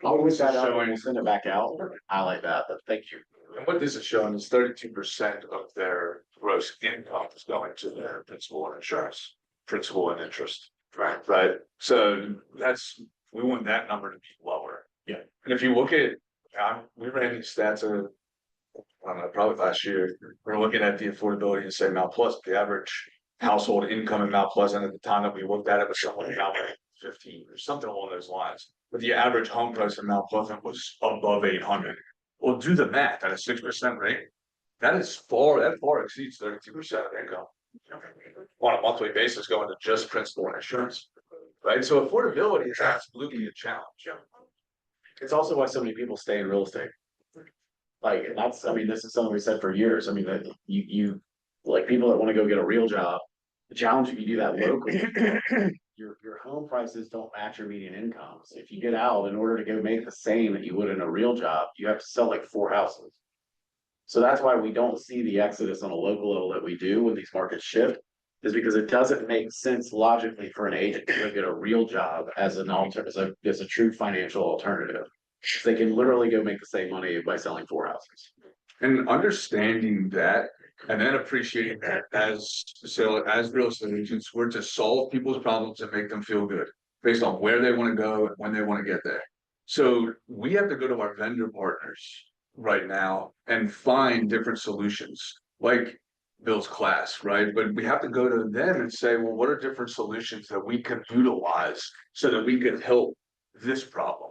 I'll This look that is up showing- and send it back out. I like that, but thank you. And what this is showing is 32% of their gross income is going to their principal and insurance, principal and interest. Right, so we want that number to be lower. Yeah. And if you look at, we ran these stats, I don't know, probably last year, we're looking at the affordability and say Mount Pleasant, the average household income in Mount Pleasant at the time that we looked at it was somewhere around 15 or something along those lines. But the average home price in Mount Pleasant was above 800. Well, do the math at a 6% rate. That far exceeds 32% of income. On a monthly basis going to just principal and insurance. Right, so affordability is absolutely a challenge. It's also why so many people stay in real estate. Like, I mean, this is something we said for years. I mean, that you, like people that want to go get a real job, the challenge if you do that locally, your home prices don't match your median incomes. If you get out, in order to go make the same that you would in a real job, you have to sell like 4 houses. So that's why we don't see the exodus on a local level that we do when these markets shift, is because it doesn't make sense logically for an agent to go get a real job as an as a true financial alternative. They can literally go make the same money by selling 4 houses. And understanding that and then appreciating that as real estate agents, we're to solve people's problems and make them feel good based on where they want to go and when they want to get there. So we have to go to our vendor partners right now and find different solutions like Bill's class, right? But we have to go to them and say, well, what are different solutions that we can utilize so that we can help this problem?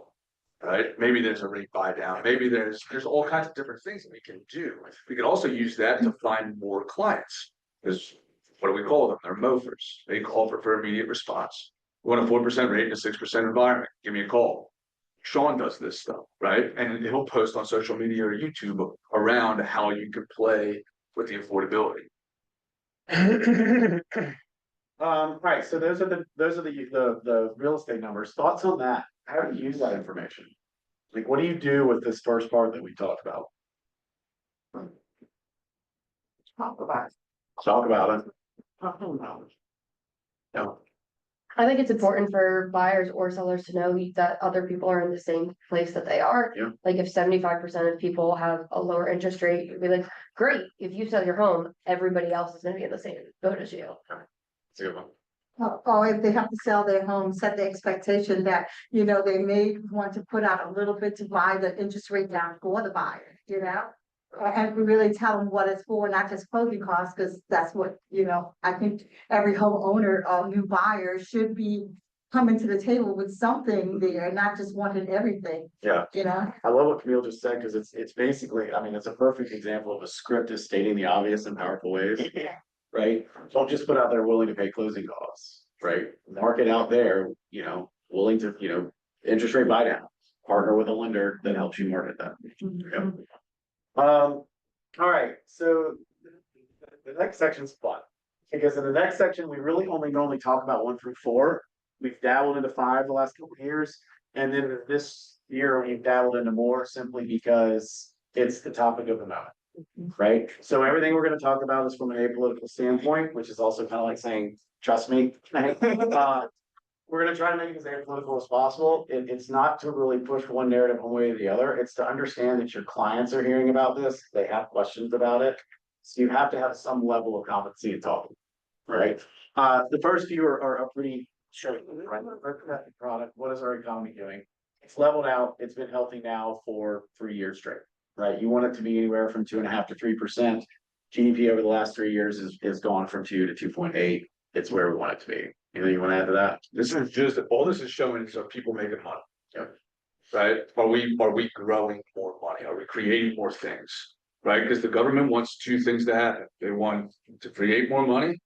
Right? Maybe there's a rate buy down. Maybe there's all kinds of different things that we can do. We could also use that to find more clients. Because what do we call them? They're mofers. They call for immediate response. We want a 4% rate in a 6% environment. Give me a call. Sean does this stuff, right? And he'll post on social media or YouTube around how you can play with the affordability. Right, so those are the real estate numbers. Thoughts on that? How do you use that information? Like, what do you do with this first part that we talked about? Talk about it. Talk about it. Talking about it. No. I think it's important for buyers or sellers to know that other people are in the same place that they are. Yeah. Like if 75% of people have a lower interest rate, you'd be like, great, if you sell your home, everybody else is gonna be in the same boat as you. It's a good one. Or if they have to sell their home, set the expectation that, they may want to put out a little bit to buy the interest rate down for the buyer, And we really tell them what it's for, not just closing costs, because that's what, I think every homeowner or new buyer should be coming to the table with something there, not just wanting everything. Yeah. I love what Camille just said, because it's basically, I mean, it's a perfect example of a script is stating the obvious in powerful ways. Right? Don't just put out there willing to pay closing costs, right? Market out there, willing to, interest rate buy down, partner with a lender that helps you market that. Yep. All right, so the next section's fun. Because in the next section, we really only normally talk about 1 through 4. We've dabbled into 5 the last couple of years. And then this year we've dabbled into more simply because it's the topic of the moment. Right? So everything we're gonna talk about is from an apolitical standpoint, which is also kind of like saying, trust me. We're gonna try to make it as apolitical as possible. It's not to really push one narrative one way or the other. It's to understand that your clients are hearing about this. They have questions about it. So you have to have some level of competency in talking, right? The first few are pretty sure, right? Our domestic product, what is our economy doing? It's leveled out. It's been healthy now for 3 years straight, right? You want it to be anywhere from 2.5% to 3%. GDP over the last 3 years is gone from 2 to 2.8. It's where we want it to be. Anything you want to add to that? This is just, all this is showing is are people making money? Yep. Right? Are we growing more money? Are we creating more things? Right? Because the government wants two things to happen. They want to create more money,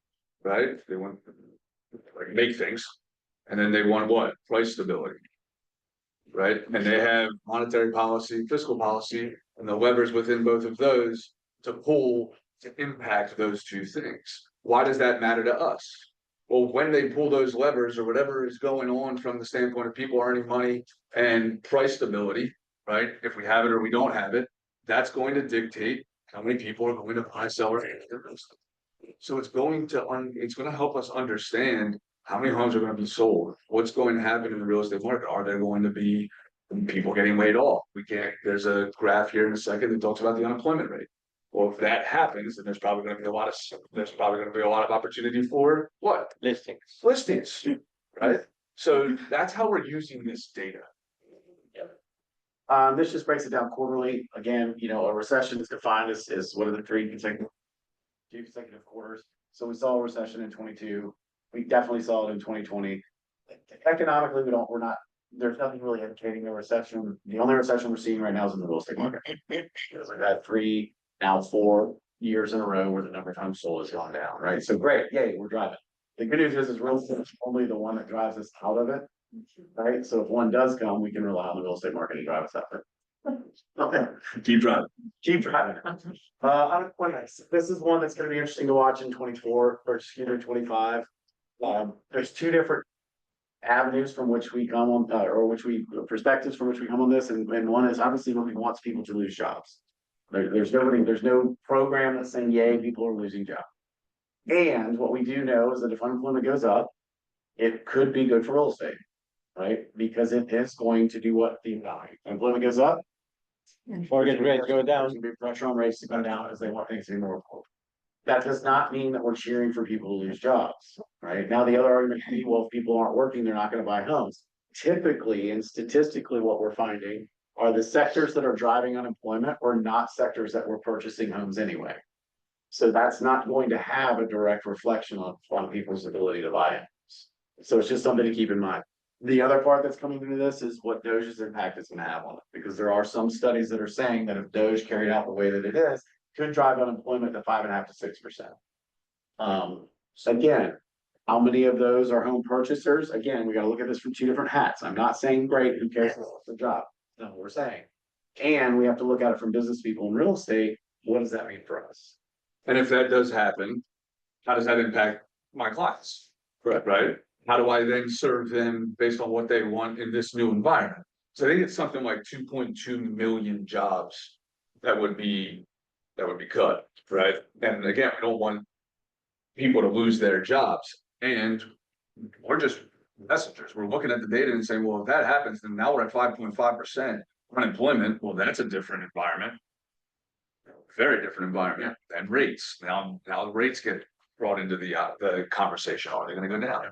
right? They want to like make things. And then they want what? Price stability. Right? And they have monetary policy, fiscal policy, and the levers within both of those to pull to impact those two things. Why does that matter to us? Well, when they pull those levers or whatever is going on from the standpoint of people earning money and price stability, right? If we have it or we don't have it, that's going to dictate how many people are going to buy, sell, or so it's going to help us understand how many homes are going to be sold, what's going to happen in the real estate market. Are there going to be people getting laid off? There's a graph here in a second that talks about the unemployment rate. Well, if that happens, then there's probably going to be a lot of opportunity for what? Listings, right? So that's how we're using this data. This just breaks it down quarterly. Again, a recession is defined as what are the two consecutive quarters. So we saw a recession in 22. We definitely saw it in 2020. Economically, there's nothing really indicating a recession. The only recession we're seeing right now is in the real estate market. Because we've had 3, now 4 years in a row where the number of homes sold has gone down, right? So great, yay, we're driving. The good news is real estate is only the one that drives us out of it, right? So if one does come, we can rely on the real estate market to drive us out of it. Okay, Keep driving. keep driving. Unemployment. This is one that's gonna be interesting to watch in 24 or 25. There's two different avenues from which we come on, perspectives from which we come on this, and one is obviously nobody wants people to lose jobs. There's no program that's saying, yay, people are losing jobs. And what we do know is that if unemployment goes up, it could be good for real estate, right? Because it is going to do what the employment goes up. Mortgage rates go down. There's gonna be pressure on rates to come down as they want things to be more affordable. That does not mean that we're cheering for people to lose jobs, right? Now, the other argument could be, well, if people aren't working, they're not gonna buy homes. Typically and statistically, what we're finding are the sectors that are driving unemployment or not sectors that were purchasing homes anyway. So that's not going to have a direct reflection on people's ability to buy homes. So it's just something to keep in mind. The other part that's coming into this is what Doge's impact is gonna have on it, because there are some studies that are saying that if Doge carried out the way that it is, could drive unemployment to 5.5% to 6%. Again, how many of those are home purchasers? Again, we gotta look at this from two different hats. I'm not saying great, who cares what's the job? No, we're saying. And we have to look at it from business people in real estate. What does that mean for us? And if that does happen, how does that impact my clients? Right? How do I then serve them based on what they want in this new environment? So I think it's something like 2.2 million jobs that would be cut, right? And again, we don't want people to lose their jobs. And we're just messengers. We're looking at the data and saying, well, if that happens, then now we're at 5.5% unemployment. Well, that's a different environment. Very different environment than rates. Now the rates get brought into the conversation. Are they going to go down?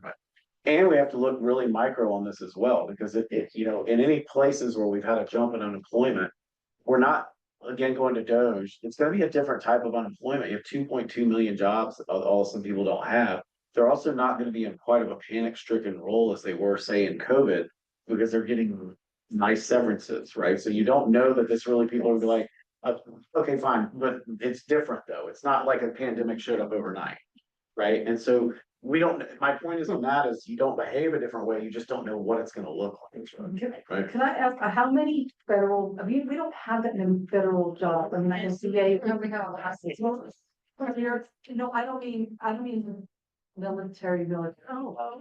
And we have to look really micro on this as well, because it in any places where we've had a jump in unemployment, we're not, again, going to Doge. It's going to be a different type of unemployment. You have 2.2 million jobs, all some people don't have. They're also not going to be in quite of a panic stricken role as they were, say, in COVID, because they're getting nice severances, right? So you don't know that this really people are gonna be like, okay, fine, but it's different though. It's not like a pandemic showed up overnight, right? And so we don't, my point is on that is you don't behave a different way, you just don't know what it's gonna look like. Right? Can I ask, how many federal, I mean, we don't have that many federal jobs, I mean, I can see they. We have a lot of states. No, I don't mean military. Oh,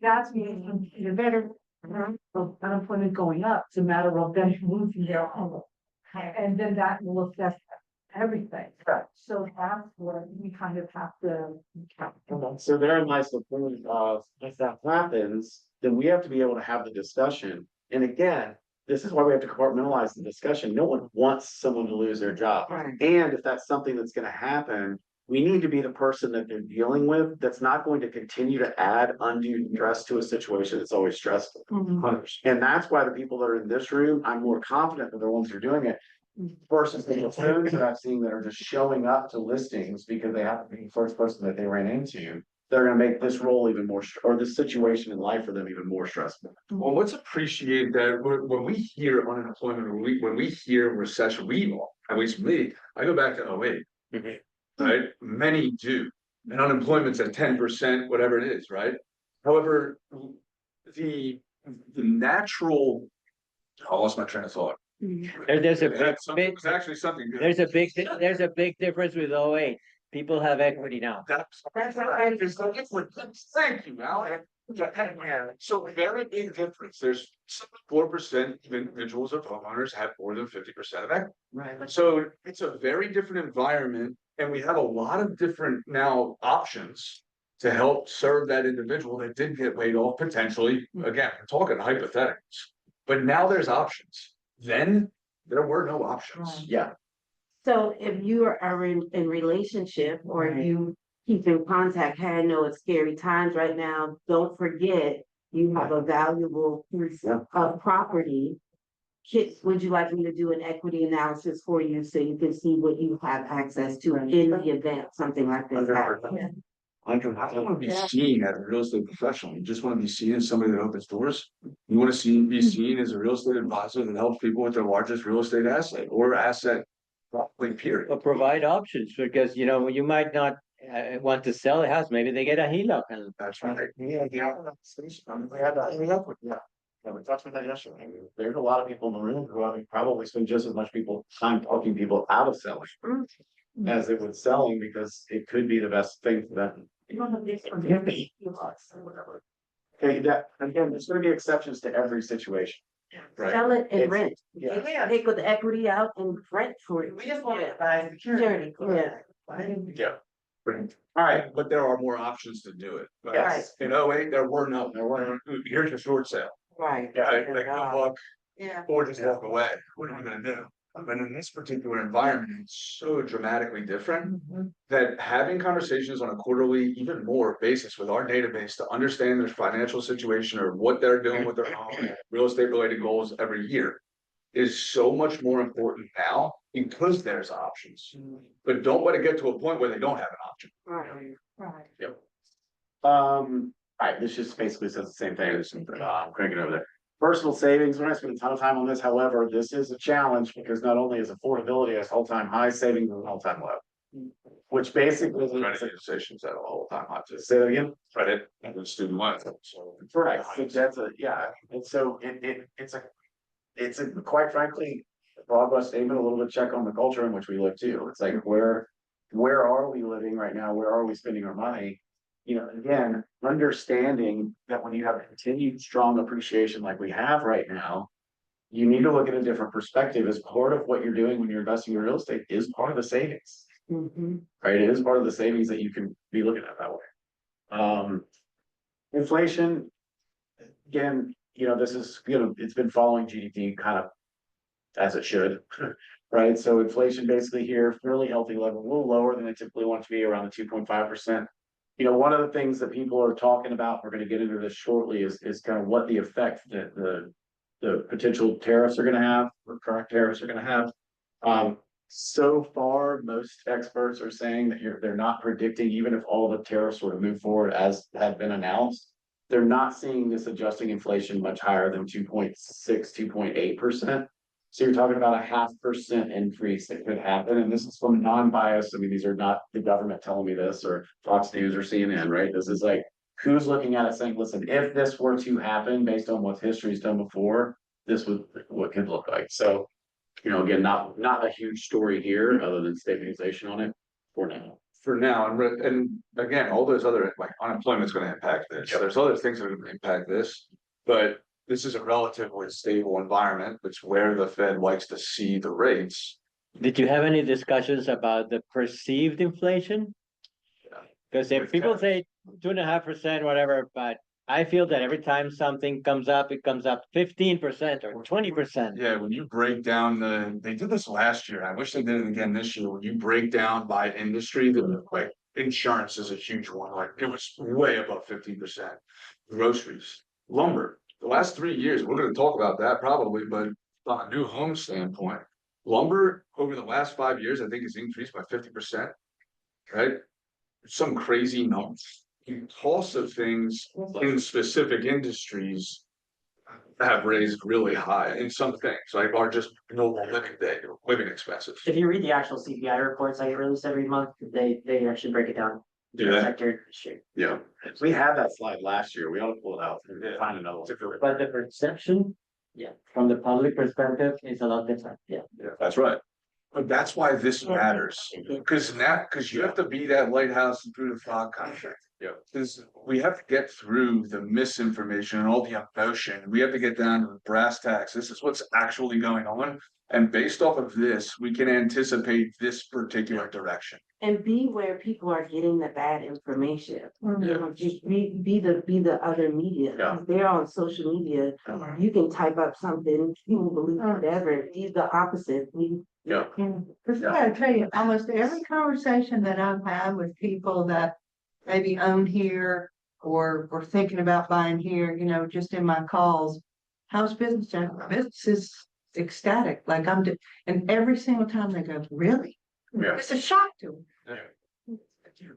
that's meaning the better. Of unemployment going up, it's a matter of them moving their home. And then that will affect everything. So that's what we kind of have to. So therein lies the point of, if that happens, then we have to be able to have the discussion. And again, this is why we have to compartmentalize the discussion. No one wants someone to lose their job. Right. And if that's something that's gonna happen, we need to be the person that they're dealing with, that's not going to continue to add undue stress to a situation that's always stressful. And that's why the people that are in this room, I'm more confident that they're the ones who are doing it. Versus the folks that I've seen that are just showing up to listings because they happen to be the first person that they ran into. They're gonna make this role even more, or this situation in life for them even more stressful. Well, let's appreciate that when we hear unemployment, or when we hear recession, we all, at least me, I go back to 08. Right? Many do. And unemployment's at 10%, whatever it is, right? However, the natural, I lost my train of thought. There's a It was actually something good. there's a big difference with 08. People have equity now. That's right. Thank you, Al. So very big difference. There's 4% of individuals of homeowners have more than 50% of equity. Right. So it's a very different environment, and we have a lot of different now options to help serve that individual that did get laid off potentially. Again, we're talking hypotheticals, but now there's options. Then there were no options. Yeah, So if you are in relationship or you keep in contact, hey, I know it's scary times right now, don't forget you have a valuable piece of property. Kit, would you like me to do an equity analysis for you so you can see what you have access to in the event something like this happens? I don't want to be seen as a real estate professional. You just want to be seen as somebody that opens doors. You want to be seen as a real estate advisor that helps people with their largest real estate asset or asset. Probably period. But provide options, because you know, you might not want to sell a house, maybe they get a HELOC and. That's right. yeah, we had that, yeah, we talked about that yesterday. There's a lot of people in the room who, I mean, probably spend just as much time talking people out of selling. As it would selling, because it could be the best thing for them. Okay, that, again, there's gonna be exceptions to every situation. Right. Sell it and It's- rent. Yeah. Take the equity out and rent for it. We just want to buy Security, yeah. Yeah. All right, but there are more options to do it. But Yes. In 08, there were no, here's your short sale. Right. Yeah, like good luck, Yeah. or just walk away. What are we gonna do? But in this particular environment, it's so dramatically different that having conversations on a quarterly, even more basis with our database to understand their financial situation or what they're doing with their home, real estate related goals every year is so much more important now because there's options. But don't let it get to a point where they don't have an option. Right. Alright, this just basically says the same thing, I'm cranking over there. Personal savings, we're not spending a ton of time on this, however, this is a challenge because not only is affordability at all-time high, savings at an all-time low. Which basically. Credit utilization's at a whole time high too. Say that again? Credit and the student loan. So. Correct, so that's and so it's a, quite frankly, a broad brush statement, a little bit check on the culture in which we live too. It's like, where are we living right now? Where are we spending our money? You know, again, understanding that when you have continued strong appreciation like we have right now, you need to look at a different perspective as part of what you're doing when you're investing in real estate is part of the savings. Right, it is part of the savings that you can be looking at that way. Inflation, again, you know, this is, you know, it's been following GDP kind of as it should, right? So inflation basically here, fairly healthy level, a little lower than it typically wants to be, around the 2.5%. You know, one of the things that people are talking about, we're gonna get into this shortly, is kind of what the effect that the potential tariffs are gonna have, or current tariffs are gonna have. So far, most experts are saying that they're not predicting, even if all the tariffs were to move forward as had been announced, they're not seeing this adjusting inflation much higher than 2.6, 2.8%. So you're talking about a 0.5% increase that could happen, and this is from non-biased. I mean, these are not the government telling me this, or Fox News or CNN, right? This is like, who's looking at it saying, listen, if this were to happen based on what history's done before, this would what could look like. So, you know, again, not a huge story here, other than stabilization on it for now. For now, and again, all those other, like unemployment's gonna impact this. There's other things that are gonna impact this, but this is a relatively stable environment, which where the Fed likes to see the rates. Did you have any discussions about the perceived inflation? Because if people say 2.5%, whatever, but I feel that every time something comes up, it comes up 15% or 20%. Yeah, when you break down they did this last year. I wish they did it again this year. When you break down by industry, like insurance is a huge one. Like it was way above 15%. Groceries, lumber. The last 3 years, we're gonna talk about that probably, but on a new home standpoint, lumber over the last 5 years, I think has increased by 50%. Right? Some crazy numbers. The cost of things in specific industries have raised really high in some things, like are just normal living expenses. If you read the actual CPI reports I get released every month, they actually break it down. Do that? Sector industry. Yeah. We had that slide last year. We ought to pull it out and find another one. But the perception. Yeah. From the public perspective is a lot different. Yeah. That's right. But that's why this matters, because you have to be that lighthouse through the fog contract. Yeah. Because we have to get through the misinformation and all the emotion. We have to get down to the brass tacks. This is what's actually going on. And based off of this, we can anticipate this particular direction. And be where people are getting the bad information. You know, just be the other media. Yeah. If they're on social media, you can type up something, people believe whatever, be the opposite. Yeah. Cause I gotta tell you, almost every conversation that I've had with people that maybe own here or thinking about buying here, you know, just in my calls, how's business? Business is ecstatic, like and every single time they go, really? Yeah. It's a shock to them.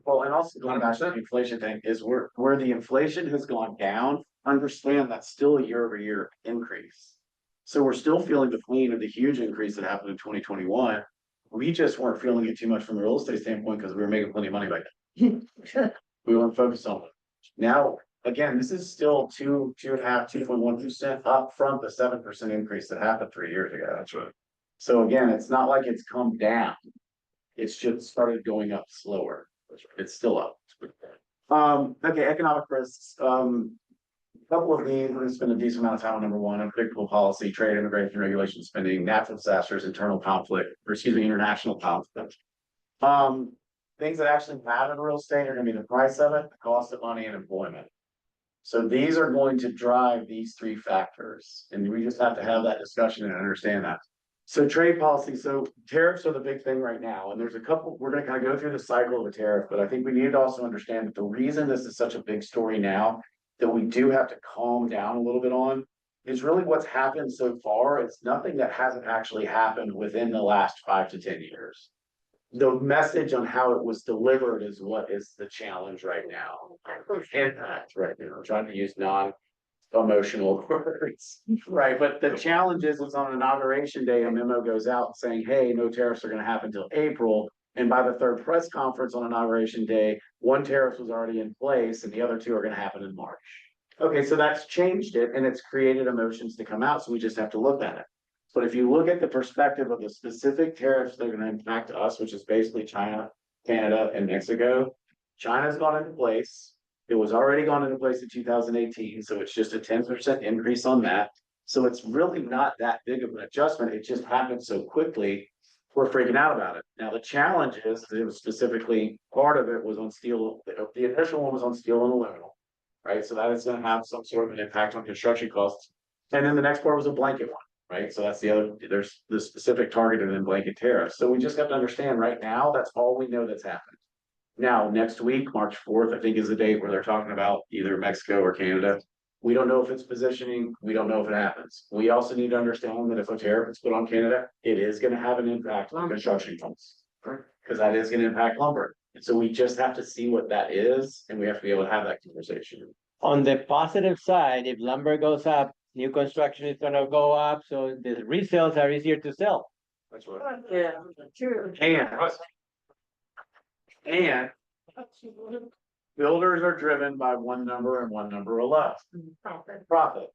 Well, and also going back to the inflation thing is where the inflation has gone down, understand that's still a year-over-year increase. So we're still feeling the pain of the huge increase that happened in 2021. We just weren't feeling it too much from a real estate standpoint because we were making plenty of money back then. We weren't focused on it. Now, again, this is still 2.5, 2.1% up from the 7% increase that happened 3 years ago. That's right. So again, it's not like it's come down. It's just started going up slower. It's still up. Okay, economic risks. Couple of these, we're gonna spend a decent amount of time on number one, unpredictable policy, trade, immigration, regulation, spending, natural disasters, internal conflict, or excuse me, international conflict. Things that actually matter in real estate are gonna be the price of it, the cost of money, and employment. So these are going to drive these three factors, and we just have to have that discussion and understand that. So trade policy, so tariffs are the big thing right now, and there's a couple, we're gonna kind of go through the cycle of a tariff, but I think we need to also understand that the reason this is such a big story now, that we do have to calm down a little bit on, is really what's happened so far. It's nothing that hasn't actually happened within the last 5 to 10 years. The message on how it was delivered is what is the challenge right now. Impact, right, I'm trying to use non-emotional words, right, but the challenge is on inauguration day, a memo goes out saying, hey, no tariffs are gonna happen until April. And by the third press conference on inauguration day, one tariff was already in place and the other two are gonna happen in March. Okay, so that's changed it and it's created emotions to come out, so we just have to look at it. But if you look at the perspective of the specific tariffs that are gonna impact us, which is basically China, Canada, and Mexico, China's gone into place. It was already gone into place in 2018, so it's just a 10% increase on that. So it's really not that big of an adjustment, it just happened so quickly. We're freaking out about it. Now, the challenge is, it was specifically, part of it was on steel, the initial one was on steel and aluminum. Right, so that is gonna have some sort of an impact on construction costs. And then the next part was a blanket one, right? So that's the other, there's the specific targeted and blanket tariffs. So we just have to understand right now, that's all we know that's happened. Now, next week, March 4th, I think is the date where they're talking about either Mexico or Canada. We don't know if it's positioning, we don't know if it happens. We also need to understand that if a tariff is put on Canada, it is gonna have an impact on construction costs. Because that is gonna impact lumber. And so we just have to see what that is, and we have to be able to have that conversation. On the positive side, if lumber goes up, new construction is gonna go up, so the resales are easier to sell. That's right. Yeah, true. And builders are driven by one number and one number alone, profit.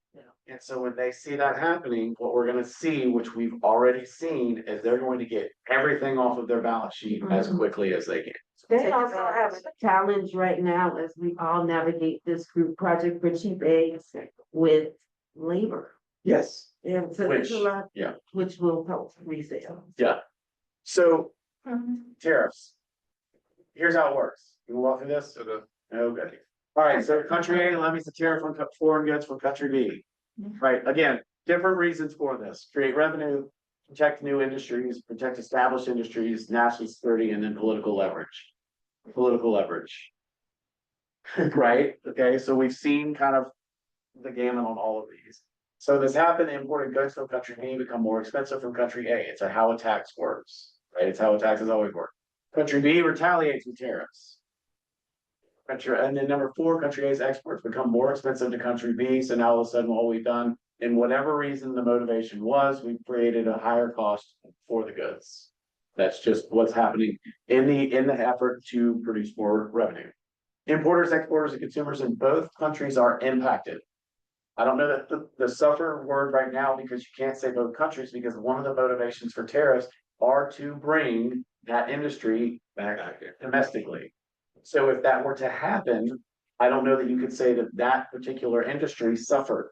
And so when they see that happening, what we're gonna see, which we've already seen, is they're going to get everything off of their balance sheet as quickly as they can. They also have a challenge right now as we all navigate this group project for cheap eggs with labor. Yes. And so there's a lot, yeah. which will help resale. Yeah. So tariffs. Here's how it works. You walk through this? Okay. All right, so country A levies a tariff on foreign goods from country B. Right, again, different reasons for this, create revenue, protect new industries, protect established industries, national security, and then political leverage. Political leverage. Right, okay, so we've seen kind of the gamut on all of these. So this happened, imported goods from country B become more expensive from country A. It's how a tax works, right? It's how a tax has always worked. Country B retaliates with tariffs. And then number 4, country A's exports become more expensive to country B. So now all of a sudden, what we've done, in whatever reason the motivation was, we've created a higher cost for the goods. That's just what's happening in the effort to produce more revenue. Importers, exporters, and consumers in both countries are impacted. I don't know that the suffer word right now, because you can't say both countries, because one of the motivations for tariffs are to bring that industry back domestically. So if that were to happen, I don't know that you could say that that particular industry suffered.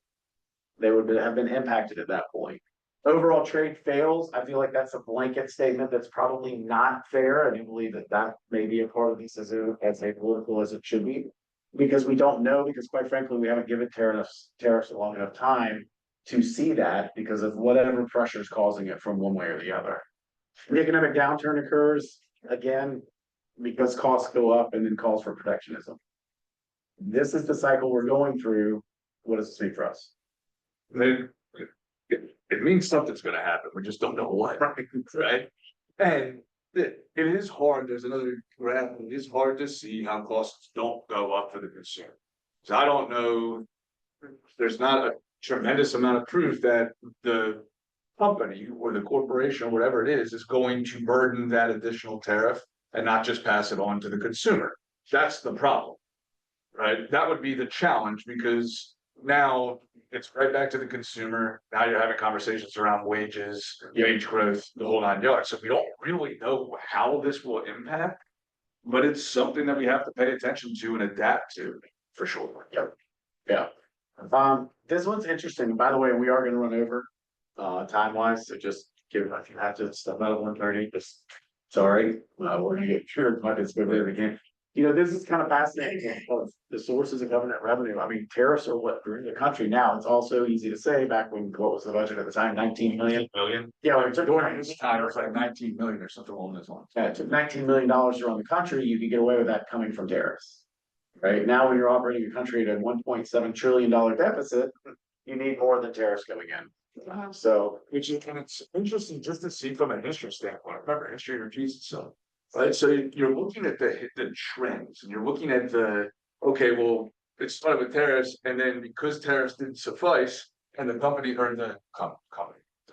They would have been impacted at that point. Overall trade fails. I feel like that's a blanket statement that's probably not fair. I do believe that that may be a part of this as a political as it should be. Because we don't know, because quite frankly, we haven't given tariffs a long enough time to see that, because of whatever pressure is causing it from one way or the other. The economic downturn occurs, again, because costs go up and then calls for protectionism. This is the cycle we're going through. What does this mean for us? It means something's gonna happen, we just don't know what, right? And it is hard, there's another graph, it is hard to see how costs don't go up for the consumer. So I don't know, there's not a tremendous amount of proof that the company or the corporation or whatever it is going to burden that additional tariff and not just pass it on to the consumer. That's the problem, right? That would be the challenge, because now it's right back to the consumer. Now you're having conversations around wages, wage growth, the whole 9 yards. So we don't really know how this will impact, but it's something that we have to pay attention to and adapt to, for sure. Yep. Yeah. This one's interesting. By the way, we are gonna run over time wise, so just give it, if you have to step out at 1:30, just sorry. We're gonna get sure as much as we can. You know, this is kind of fascinating of the sources of government revenue. I mean, tariffs are what grew the country. Now, it's also easy to say back when, what was the budget at the time, 19 million? Yeah, when it took During this time, it was like 19 million or something along those lines. it took $19 million to run the country, you could get away with that coming from tariffs. Right now, when you're operating a country at a $1.7 trillion deficit, you need more than tariffs going in. So, Which is, and it's interesting just to see from a history standpoint. Remember, history repeats itself. Right, so you're looking at the trends, and you're looking at okay, well, it started with tariffs, and then because tariffs didn't suffice, and the company or the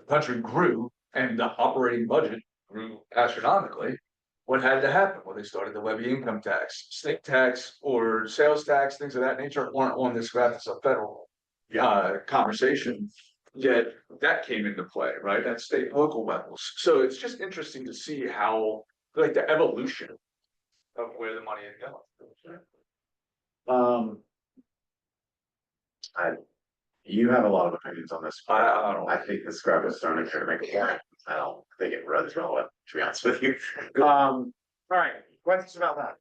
country grew, and the operating budget grew astronomically, what had to happen? Well, they started to levy income tax, state tax, or sales tax, things of that nature aren't on this graph. It's a federal conversation. Yet that came into play, right? At state and local levels. So it's just interesting to see how, like, the evolution of where the money is going. you have a lot of opinions on this. I don't. I think this graph is starting to make a point. I don't think it runs relevant, to be honest with you. All right, questions about that?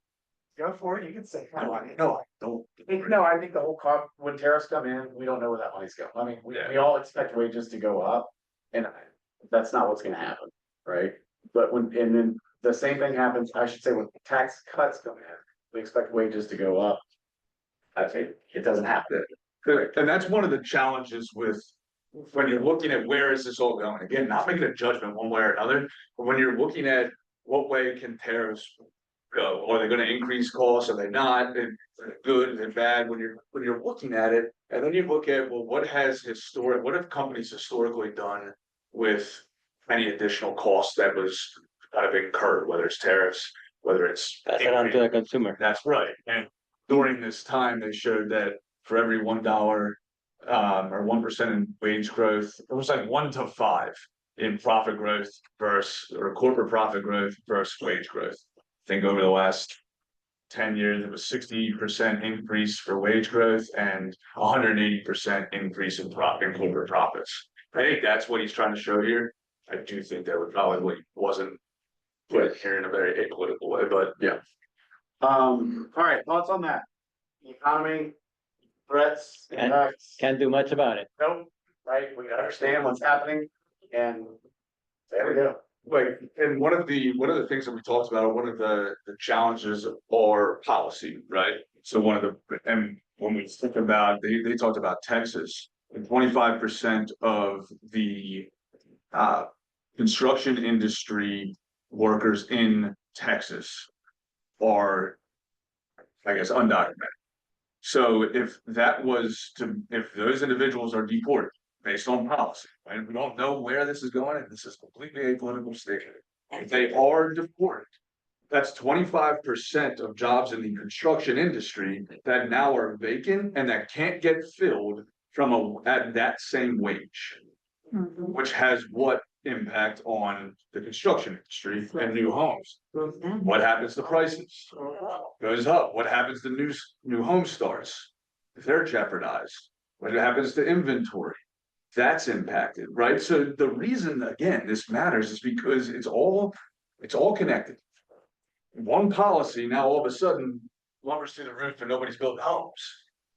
Go for it, you can say. No, I don't. No, I think the whole when tariffs come in, we don't know where that money's going. I mean, we all expect wages to go up, and that's not what's gonna happen, right? But and then the same thing happens, I should say, when tax cuts come in, we expect wages to go up. I think it doesn't happen. Correct. And that's one of the challenges with when you're looking at where is this all going? Again, not making a judgment one way or another, but when you're looking at what way can tariffs go? Are they going to increase costs? Are they not? Is it good? Is it bad? When you're looking at it, and then you look at, well, what have companies historically done with any additional cost that was kind of incurred, whether it's tariffs, whether it's Pass it on to the consumer. That's right. And during this time, they showed that for every $1 or 1% in wage growth, it was like 1 to 5 in profit growth or corporate profit growth versus wage growth. I think over the last 10 years, it was 60% increase for wage growth and 180% increase in corporate profits. I think that's what he's trying to show here. I do think that probably wasn't put it here in a very apolitical way, but yeah. All right, thoughts on that? The economy, threats, And- impacts, Can't do much about it. nope, right, we understand what's happening and there we go. Like, and one of the things that we talked about, one of the challenges are policy, right? So one of the, and when we think about, they talked about Texas, and 25% of the construction industry workers in Texas are, I guess, undocumented. So if if those individuals are deported based on policy, and we don't know where this is going, and this is completely apolitical statement. If they are deported, that's 25% of jobs in the construction industry that now are vacant and that can't get filled at that same wage. Which has what impact on the construction industry and new homes? What happens to prices? Goes up. What happens to new home starts? If they're jeopardized, what happens to inventory? That's impacted, right? So the reason, again, this matters is because it's all connected. One policy, now all of a sudden, lumber's through the roof and nobody's building homes,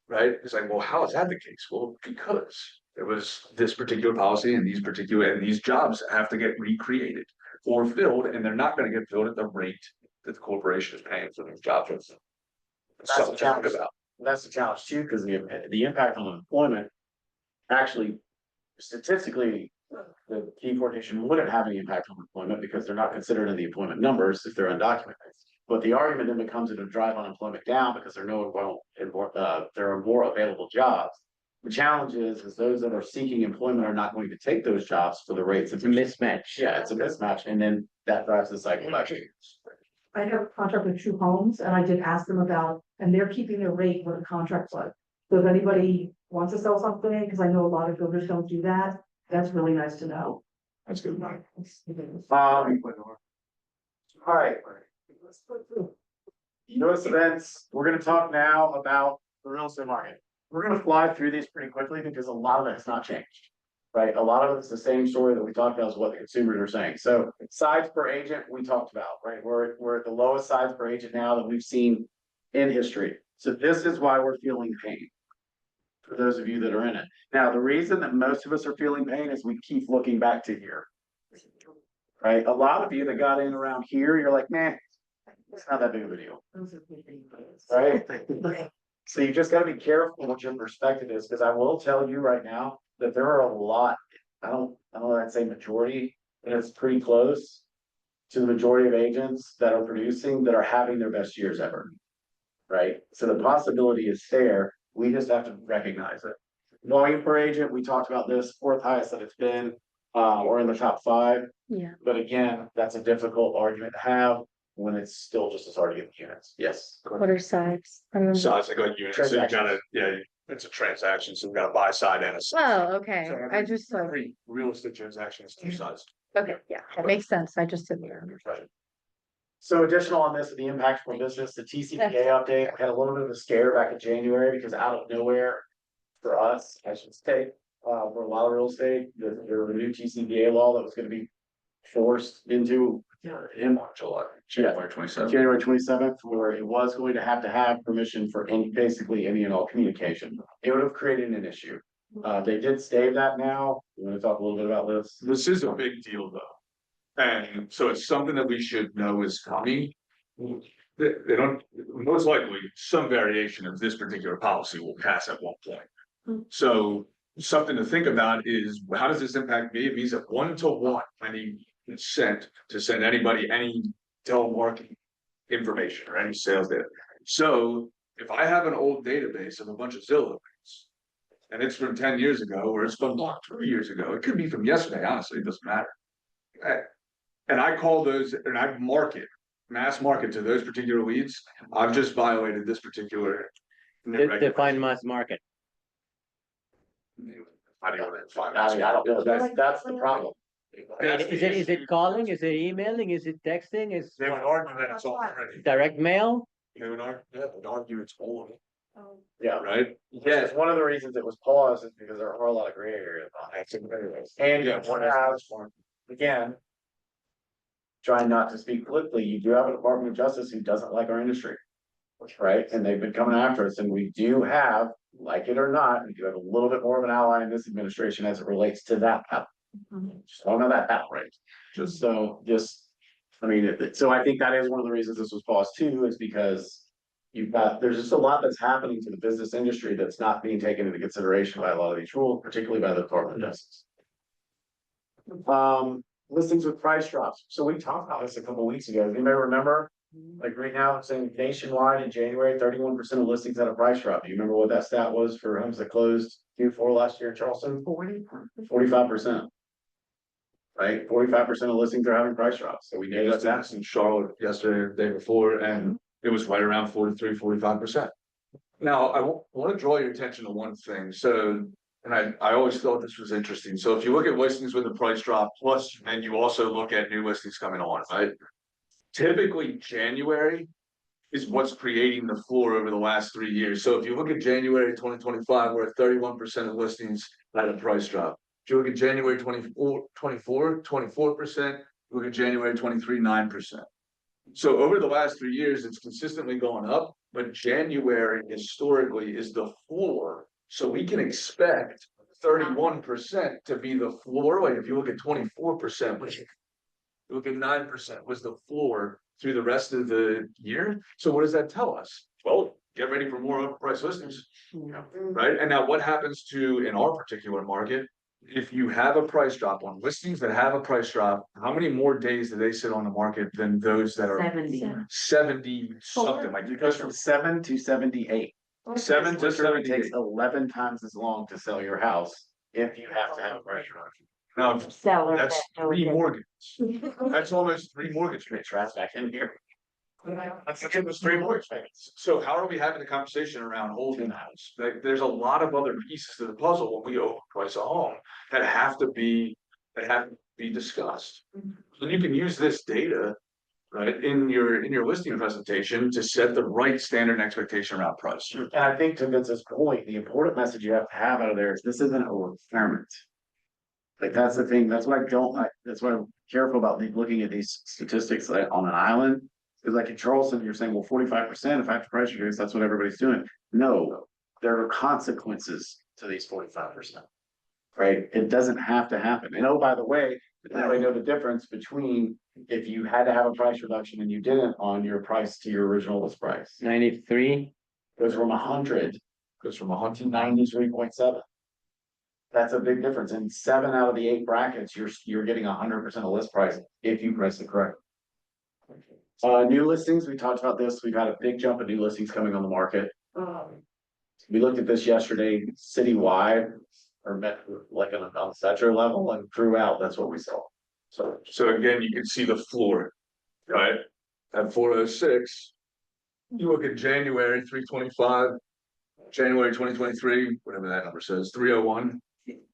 right? It's like, well, how is that the case? Well, because there was this particular policy and these jobs have to get recreated or filled, and they're not gonna get filled at the rate that the corporation is paying for those jobs. That's the Something to talk challenge. about. That's the challenge too, because the impact on employment, actually, statistically, the deportation wouldn't have any impact on employment because they're not considered in the employment numbers if they're undocumented. But the argument then becomes to drive unemployment down because there are more available jobs. The challenge is those that are seeking employment are not going to take those jobs for the rates. It's a mismatch. Yeah, it's a mismatch, and then that drives the cycle back. I have a contract with True Homes and I did ask them about, and they're keeping their rate what the contract was. So if anybody wants to sell something, because I know a lot of builders don't do that, that's really nice to know. That's good. All right. US events, we're gonna talk now about the real estate market. We're gonna fly through these pretty quickly because a lot of it has not changed. Right, a lot of it's the same story that we talked about is what the consumers are saying. So sides per agent, we talked about, right? We're at the lowest sides per agent now that we've seen in history. So this is why we're feeling pain. For those of you that are in it. Now, the reason that most of us are feeling pain is we keep looking back to here. Right, a lot of you that got in around here, you're like, man, it's not that big of a deal. Right? So you just gotta be careful what your perspective is, because I will tell you right now that there are a lot, I don't know if I'd say majority, but it's pretty close to the majority of agents that are producing that are having their best years ever. Right? So the possibility is there, we just have to recognize it. Volume per agent, we talked about this, fourth highest that it's been, or in the top 5. Yeah. But again, that's a difficult argument to have when it's still just as hard to get the units. Yes. What are sides? Size, like a unit, so you gotta, yeah, it's a transaction, so you gotta buy side and a side. Oh, okay. So I just, every real estate transaction is 2 sides. okay, yeah, that makes sense. I just didn't. Right. So additional on this, the impact for business, the TCPA update, we had a little bit of a scare back in January because out of nowhere. For us, I should say, for a lot of real estate, there was a new TCPA law that was gonna be forced into. In January 27th. January 27th, where it was going to have permission for basically any and all communication. It would have created an issue. They did stave that now. You wanna talk a little bit about this? This is a big deal though. And so it's something that we should know is coming. They don't, most likely, some variation of this particular policy will pass at one point. So something to think about is, how does this impact me? It means that 1-to-1, any consent to send anybody any telemarketing information or any sales data. So if I have an old database of a bunch of Zillow leads, and it's from 10 years ago, or it's from 3 years ago, it could be from yesterday, honestly, it doesn't matter. And I call those, and I mass market to those particular leads, I've just violated this particular. Define mass market. How do you define I mass mean, I don't market? know, that's the problem. Is it calling? Is it emailing? Is it texting? Is They would argue that it's already. direct mail? They would argue, yeah, they'd argue it's all, Yeah. right? Yes, one of the reasons it was paused is because there are a lot of gray areas on it. And Yeah, you have, again. trying not to speak politically, you do have a Department of Justice who doesn't like our industry. Right, and they've been coming after us, and we do have, like it or not, we do have a little bit more of an ally in this administration as it relates to that battle. Just don't know that battle, right? I mean, so I think that is one of the reasons this was paused too, is because there's just a lot that's happening to the business industry that's not being taken into consideration by a lot of these rules, particularly by the Department of Justice. Listings with price drops. So we talked about this a couple of weeks ago. You may remember, like right now, I'm saying nationwide in January, 31% of listings had a price drop. Do you remember what that stat was for homes that closed Q4 last year in Charleston? 45%. Right, 45% of listings are having price drops. So we Yeah, knew that's that. in Charlotte yesterday, the day before, and it was right around 43-45%. Now, I want to draw your attention to one thing, so, and I always thought this was interesting, so if you look at listings with a price drop, plus, and you also look at new listings coming on, right? Typically, January is what's creating the floor over the last 3 years, so if you look at January 2025, we're at 31% of listings at a price drop. If you look at January 24, 24%, look at January 23, 9%. So over the last 3 years, it's consistently going up, but January historically is the floor. So we can expect 31% to be the floor. Like if you look at 24%, which look at 9% was the floor through the rest of the year. So what does that tell us? Well, get ready for more overpriced listings, right? And now what happens to, in our particular market, if you have a price drop on listings that have a price drop, how many more days do they sit on the market than those that are 70 something like It goes from 7 to 78. 7 to Literally 78? takes 11 times as long to sell your house if you have to have a price drop. Now, Seller that's that knows 3 it. mortgages. That's almost 3 mortgage payments. Trash back in here. That's almost 3 mortgage payments. So how are we having a conversation around holding the house? Like, there's a lot of other pieces to the puzzle when we overprice a home that have to be discussed. So you can use this data, right, in your listing presentation to set the right standard and expectation around price. And I think to Vince's point, the important message you have to have out of there is this isn't a experiment. Like that's the thing, that's what I don't like, that's why I'm careful about looking at these statistics like on an island. Cause like in Charleston, you're saying, well, 45%, if I have to price reduce, that's what everybody's doing. No, there are consequences to these 45%. Right? It doesn't have to happen. And oh, by the way, now I know the difference between if you had to have a price reduction and you didn't on your price to your original list price. 93. Goes from 100 Goes from 100 to 93.7. That's a big difference. In 7 out of the 8 brackets, you're getting 100% of list price if you price it correct. New listings, we talked about this. We've had a big jump in new listings coming on the market. We looked at this yesterday citywide, or like on a Setcher level, and throughout, that's what we saw. So again, you can see the floor, right? At 406, you look at January 325, January 2023, whatever that number says, 301,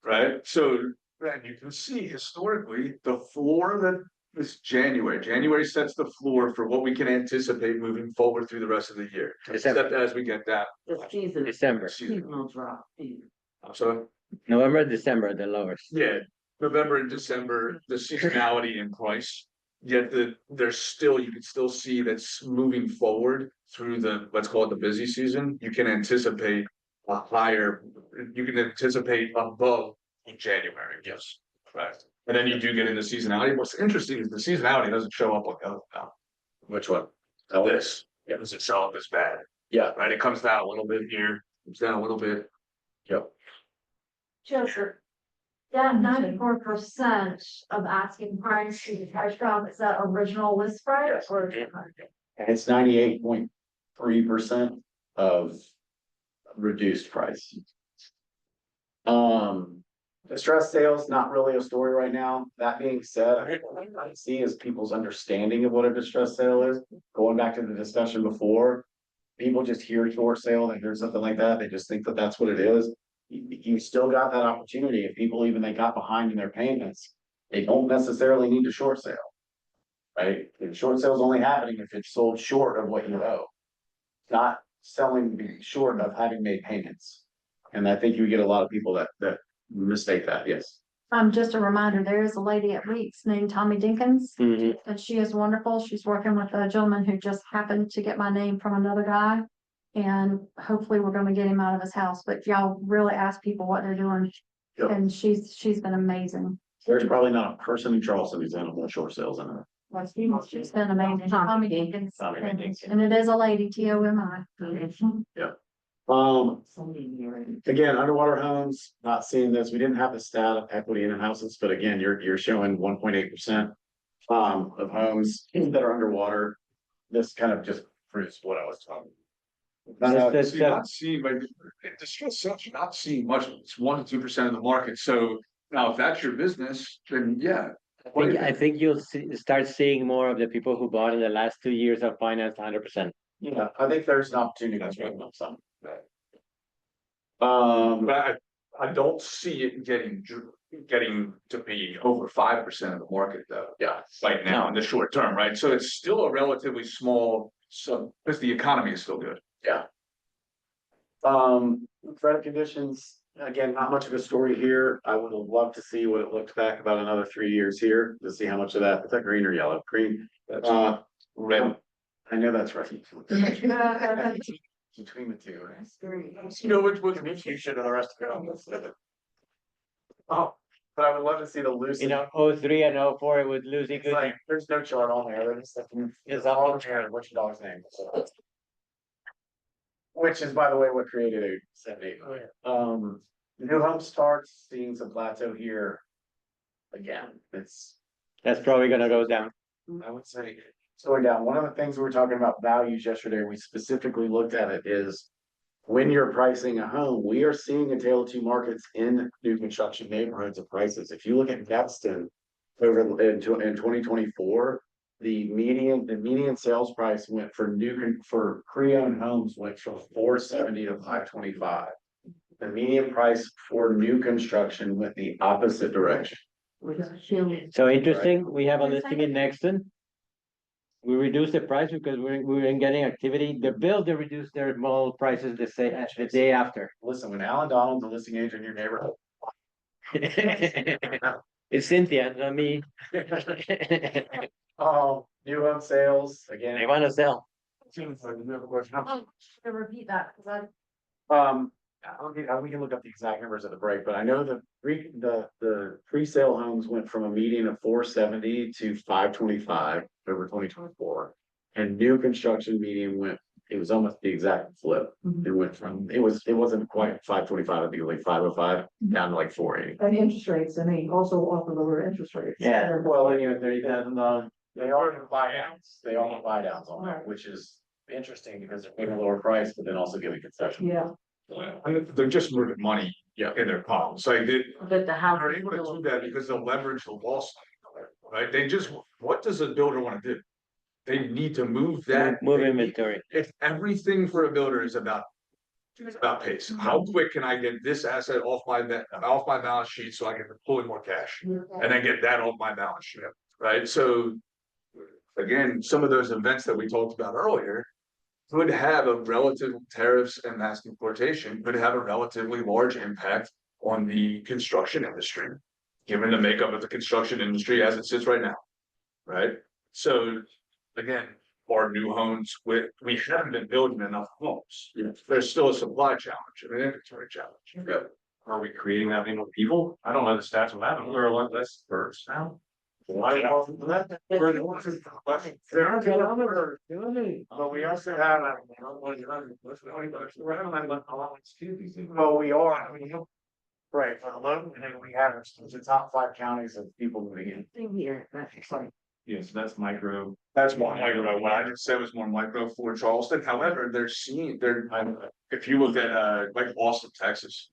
right? So then you can see historically the floor that is January. January sets the floor for what we can anticipate moving forward through the rest of the year. Except as we get down. The season, December. seasonal drop. I'm sorry. November, December, the lowest. Yeah, November and December, the seasonality in price. Yet there's still, you can still see that's moving forward through the, let's call it the busy season. You can anticipate a higher, you can anticipate above in January, yes, correct. And then you do get into seasonality. What's interesting is the seasonality doesn't show up like that now. Which one? This, yeah, doesn't show up as bad, Yeah. right? It comes down a little bit here, comes down a little bit. Yep. Joseph, that 94% of asking price to the price drop, is that original list price or? And it's 98.3% of reduced price. Distressed sales, not really a story right now. That being said, I see is people's understanding of what a distressed sale is. Going back to the discussion before, people just hear short sale, they hear something like that, they just think that that's what it is. You still got that opportunity. If people even they got behind in their payments, they don't necessarily need a short sale. Right? The short sale is only happening if it's sold short of what you owe. Not selling short of having made payments. And I think you get a lot of people that mistake that, yes. Just a reminder, there is a lady at Weeks named Tommy Dinkins, and she is wonderful. She's working with a gentleman who just happened to get my name from another guy. And hopefully we're gonna get him out of his house, but y'all really ask people what they're doing. Yep. And she's been amazing. There's probably not a person in Charleston who's animal short sales in it. She's been amazing. Tommy Dinkins. Tommy Dinkins. And it is a lady, Tomi. Again, underwater homes, not seeing this, we didn't have the stat of equity in houses, but again, you're showing 1.8%. Of homes that are underwater, this kind of just proves what I was talking. So you're not seeing, like, distressed sales, you're not seeing much, it's 1 to 2% of the market, so now if that's your business, then yeah. I think you'll start seeing more of the people who bought in the last 2 years of finance 100%. Yeah, I think there's an opportunity. That's right. Some. But I don't see it getting to be over 5% of the market though. Yeah. Right now in the short term, right? So it's still a relatively small, because the economy is still good. Yeah. Credit conditions, again, not much of a story here. I would have loved to see what it looked back about another 3 years here to see how much of that, is that green or yellow? Green. Red. I know that's right. Between the two, right? You know, which Confusion and the rest of it. Oh, but I would love to see the loose. You know, 03 and 04, it was Lucy It's Goody. like, there's no chart on there, they're just like, it's all here, what's your dog's name? Which is, by the way, what created a 78. New home starts, seeing some plateau here. Again, That's probably gonna go down. I would say, it's going down. One of the things we were talking about values yesterday, we specifically looked at it is. When you're pricing a home, we are seeing a tale of two markets in new construction neighborhoods of prices. If you look at Destin over in 2024, the median sales price went for pre-owned homes went from 470 to 525. The median price for new construction went the opposite direction. So interesting, we have a listing in Nexton. We reduced the price because we're getting activity. The builder reduced their mall prices the day after. Listen, when Alan Donald's a listing agent in your neighborhood. It's Cynthia, not me. New home sales, again. They wanna sell. Repeat that, because We can look up the exact numbers at the break, but I know the pre-sale homes went from a median of 470 to 525 over 2024. And new construction median it was almost the exact flip. It went from, it wasn't quite 525, I think it was like 505 down to like 480. And interest rates, and they also offer lower interest rates. Yeah, well, anyway, $30,000. They all have buy downs. They all have buy downs on that, which is interesting because they're giving a lower price, but then also giving concessions. Yeah. They're just moving money in their pockets. Like But the house. they're able to do that because they'll leverage the loss, right? What does a builder want to do? They need to move that. Move inventory. If everything for a builder is about pace, how quick can I get this asset off my balance sheet so I can pull in more cash and then get that off my balance sheet, right? So again, some of those events that we talked about earlier could have a relative tariffs and mass importation could have a relatively large impact on the construction industry, given the makeup of the construction industry as it sits right now, right? So again, our new homes, we haven't been building enough homes. There's still a supply challenge and an inventory challenge. Are we creating that many more people? I don't know the stats of that, but we're a lot less birds now. Why? But we also have. Well, we are, right, for the local, we have the top 5 counties of people moving in. Same here. Yes, that's micro. That's more micro. What I just said was more micro for Charleston. However, if you look at like Austin, Texas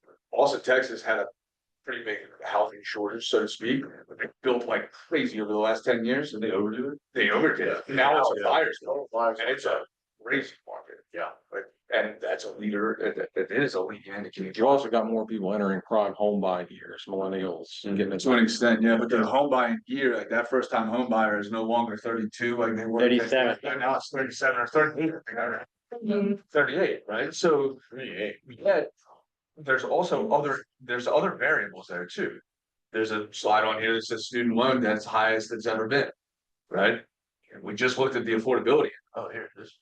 had a pretty big housing shortage, so to speak. They built like crazy over the last 10 years and they overdid it. Now it's a buyer's market and it's a crazy market. Yeah. And that's a leader, it is a leading indicator. You also got more people entering prime home buying years, millennials and getting To an extent, yeah, but the home buying year, like that first time home buyer is no longer 32, like they were. 37. Now it's 37 or 38. 38, right? So 38. yet there's also other variables there too. there's a slide on here that says student loan that's highest it's ever been, right? And we just looked at the affordability. Oh, here, this.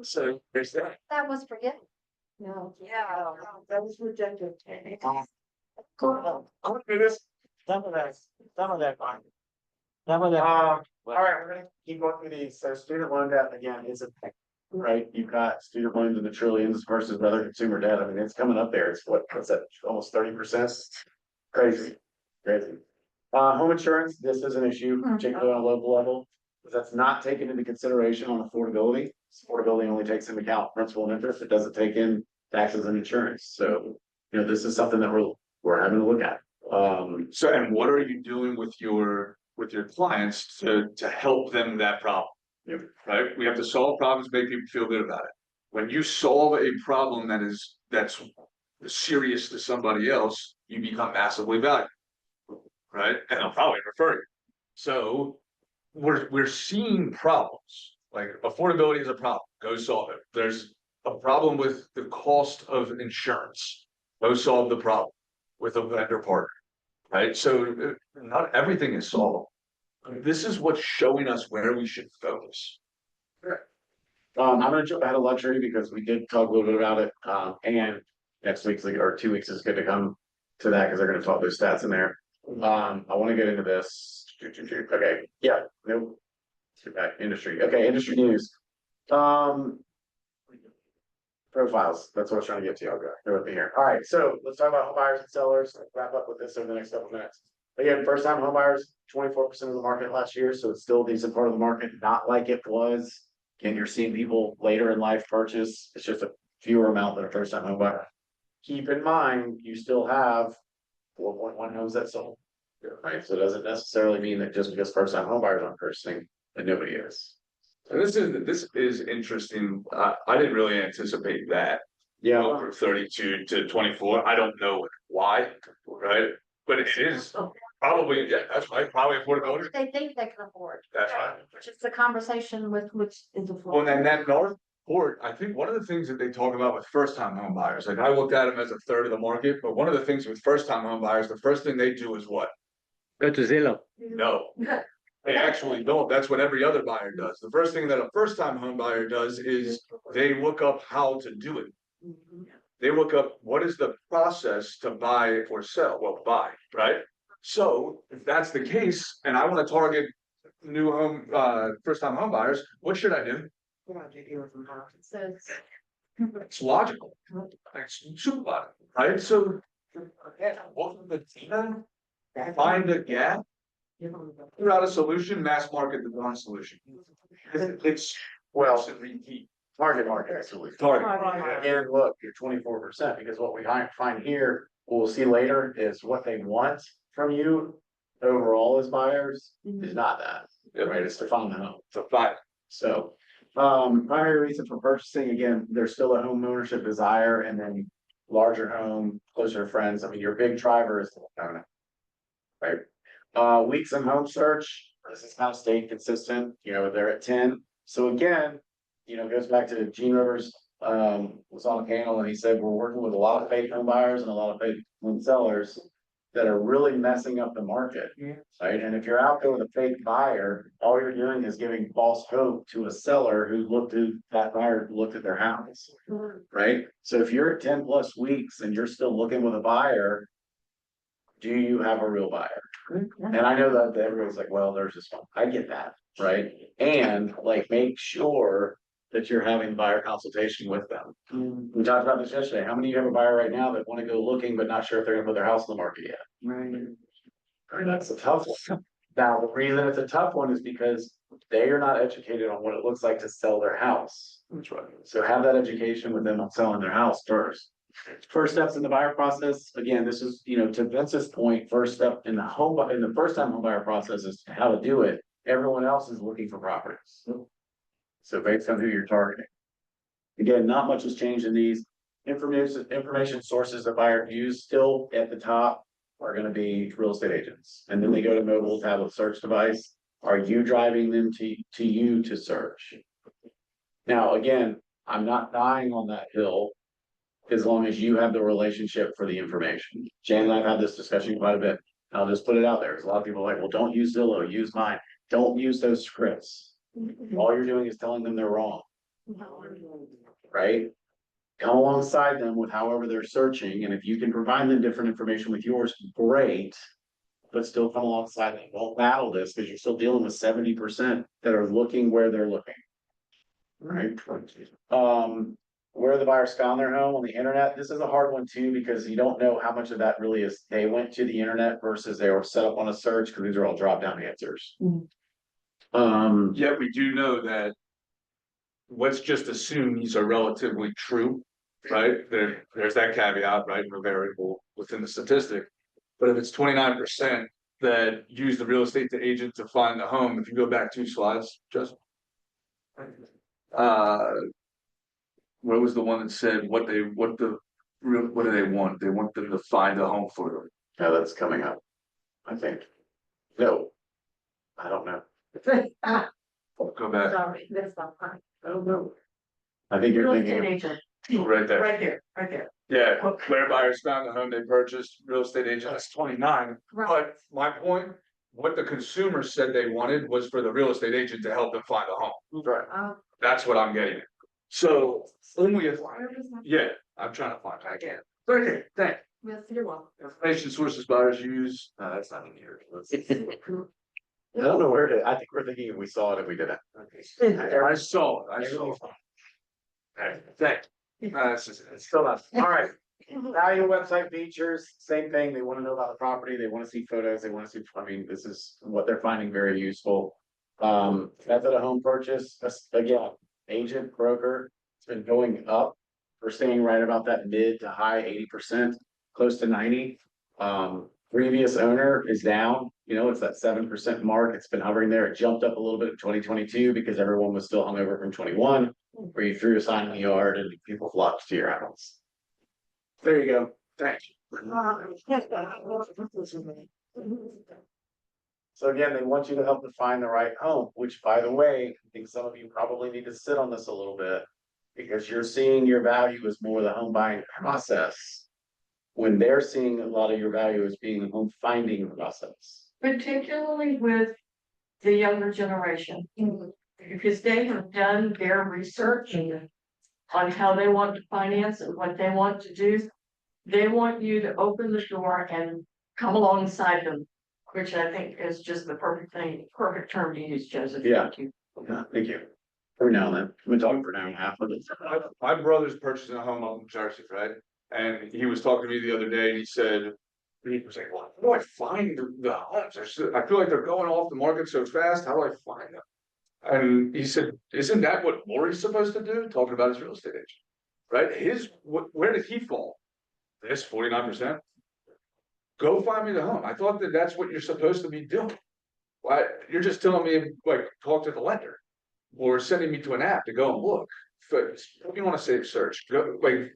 So there's that. That was forgiven. No, yeah, that was rejected. Oh, goodness. Some of that, some of that. Some of that. All right, we're gonna keep going through these. So student loan debt again is a thing, right? You've got student loans in the trillions versus other consumer debt. I mean, it's coming up there. It's what's that? Almost 30%. Crazy, crazy. Home insurance, this is an issue, particularly on a local level. Because that's not taken into consideration on affordability. Affordability only takes into account principal and interest. It doesn't take in taxes and insurance. So, you know, this is something that we're having to look at. So, and what are you doing with your clients to help them with that problem? Right? We have to solve problems, make people feel good about it. When you solve a problem that's serious to somebody else, you become massively valuable. Right? And they'll probably refer you. So we're seeing problems. Like affordability is a problem. Go solve it. There's a problem with the cost of insurance. Go solve the problem with a vendor partner. Right? So not everything is solvable. This is what's showing us where we should focus. I'm gonna jump ahead of luxury because we did talk a little bit about it. And next week's or 2 weeks is good to come to that because they're gonna talk those stats in there. I want to get into this. Okay, yeah, no. Industry. Okay, industry news. Profiles. That's what I was trying to get to. I'll go. Bear with me here. All right, so let's talk about home buyers and sellers. Let's wrap up with this over the next couple of minutes. Again, first time home buyers, 24% of the market last year, so it's still a decent part of the market, not like it was. Again, you're seeing people later in life purchase. It's just a fewer amount than a first time home buyer. Keep in mind, you still have 4.1 homes that sold. Right, so it doesn't necessarily mean that just because first time home buyers aren't purchasing, that nobody is. So this is interesting. I didn't really anticipate that. Yeah. Over 32 to 24. I don't know why, right? But it is probably, yeah, that's right, probably affordability. They think they can afford. That's right. Which is the conversation with which is a. Well, and that North Port, I think one of the things that they talk about with first time home buyers, like I looked at them as a third of the market, but one of the things with first time home buyers, the first thing they do is what? Go to Zillow. No. They actually don't. That's what every other buyer does. The first thing that a first time home buyer does is they look up how to do it. They look up what is the process to buy or sell. Well, buy, right? So if that's the case, and I want to target new home, first time home buyers, what should I do? It's logical. It's super logical, right? So what the team find a gap, figure out a solution, mass market the one solution. It's Well, target market solution. target. And look, you're 24% because what we find here, what we'll see later is what they want from you overall as buyers is not that, right? It's to find the home. So fine. So, primary reason for purchasing, again, there's still a home ownership desire and then larger home, closer to friends. I mean, your big driver is the owner. Right? Weeks in home search, this is kind of stayed consistent, you know, they're at 10. So again, you know, it goes back to Gene Rivers, was on a panel and he said, we're working with a lot of fake home buyers and a lot of fake home sellers that are really messing up the market, right? And if you're out there with a fake buyer, all you're doing is giving false hope to a seller who that buyer looked at their house, right? So if you're at 10 plus weeks and you're still looking with a buyer, do you have a real buyer? And I know that everybody's like, well, there's this one. I get that, right? And like, make sure that you're having buyer consultation with them. We talked about this yesterday. How many of you have a buyer right now that want to go looking, but not sure if they're gonna put their house on the market yet? Right. And that's a tough one. Now, the reason it's a tough one is because they are not educated on what it looks like to sell their house. That's right. So have that education with them on selling their house first. First steps in the buyer process, again, this is, you know, to Vince's point, first step in the first time home buyer process is how to do it. Everyone else is looking for properties. So based on who you're targeting. Again, not much has changed in these. Information sources that buyers use still at the top are gonna be real estate agents. And then they go to mobile tablet search device. Are you driving them to you to search? Now, again, I'm not dying on that hill. As long as you have the relationship for the information. Jane and I've had this discussion quite a bit. I'll just put it out there. 'Cause a lot of people are like, well, don't use Zillow, use mine. Don't use those scripts. All you're doing is telling them they're wrong. Right? Come alongside them with however they're searching, and if you can provide them different information with yours, great. But still come alongside them. Don't battle this, because you're still dealing with 70% that are looking where they're looking. Right? Where the buyers found their home on the internet, this is a hard one too, because you don't know how much of that really is, they went to the internet versus they were set up on a search, because these are all drop down answers. Yet we do know that. Let's just assume these are relatively true, right? There's that caveat, right? A variable within the statistic. But if it's 29% that use the real estate agent to find the home, if you go back 2 slides, just. What was the one that said what do they want? They want them to find a home for them. Yeah, that's coming up, I think. No, I don't know. Go back. Sorry, that's not fine. I don't know. I think you're thinking, agent, Right there. right there. Yeah, where buyers found the home they purchased, real estate agent, that's 29. Right. But my point, what the consumer said they wanted was for the real estate agent to help them find a home. right, That's what I'm getting at. So only if, yeah, I'm trying to find, I can't. Okay, thank Yes, you're welcome. you. Information sources buyers use, no, that's not in here. I don't know where to, I think we're thinking if we saw it and we didn't. I saw it, I saw it. Okay, thank you. It's still not. All right, value website features, same thing, they wanna know about the property, they wanna see photos, they wanna see, I mean, this is what they're finding very useful. Method of home purchase, that's, again, agent, broker, it's been going up. We're staying right about that mid to high 80%, close to 90. Previous owner is down, you know, it's that 7% mark, it's been hovering there, it jumped up a little bit in 2022 because everyone was still hungover from 21. Where you threw a sign in the yard and people flocked to your house. There you go, thanks. So again, they want you to help them find the right home, which by the way, I think some of you probably need to sit on this a little bit. Because you're seeing your value as more the home buying process. When they're seeing a lot of your value as being the home finding process. Particularly with the younger generation. Because they have done their research on how they want to finance and what they want to do. They want you to open the door and come alongside them, which I think is just the perfect thing, perfect term to use, Joseph. Yeah. Thank you. Yeah, thank you. Every now and then, we've been talking for an hour and a half of it. My brother's purchasing a home up in Jersey, right? And he was talking to me the other day and he said, he was like, well, how do I find the homes? I feel like they're going off the market so fast. How do I find them? And he said, isn't that what Lori's supposed to do? Talking about his real estate agent, right? Where did he fall? This 49%. Go find me the home. I thought that's what you're supposed to be doing. Why, you're just telling me, like, talk to the lender. Or sending me to an app to go and look. If you want to save search, go, like,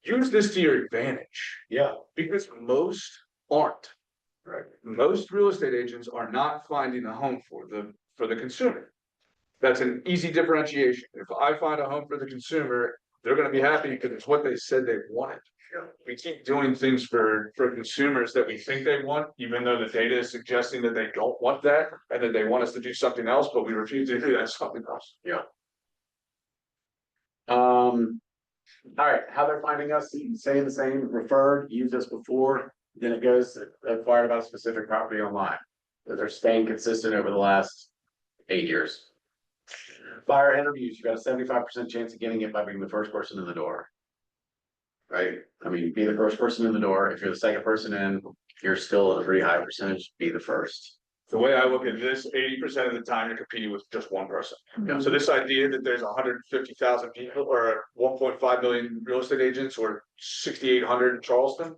use this to your advantage. Yeah. Because most aren't. Right. Most real estate agents are not finding a home for the consumer. That's an easy differentiation. If I find a home for the consumer, they're gonna be happy because it's what they said they wanted. We keep doing things for consumers that we think they want, even though the data is suggesting that they don't want that, and that they want us to do something else, but we refuse to do that something else. Yeah. All right, how they're finding us, saying the same, referred, used us before, then it goes acquired about a specific property online. They're staying consistent over the last 8 years. Buyer interviews, you got a 75% chance of getting it by being the first person in the door. Right? I mean, be the first person in the door. If you're the second person in, you're still at a pretty high percentage, be the first. The way I look at this, 80% of the time you're competing with just one person. Yeah. So this idea that there's 150,000 people or 1.5 million real estate agents or 6,800 in Charleston.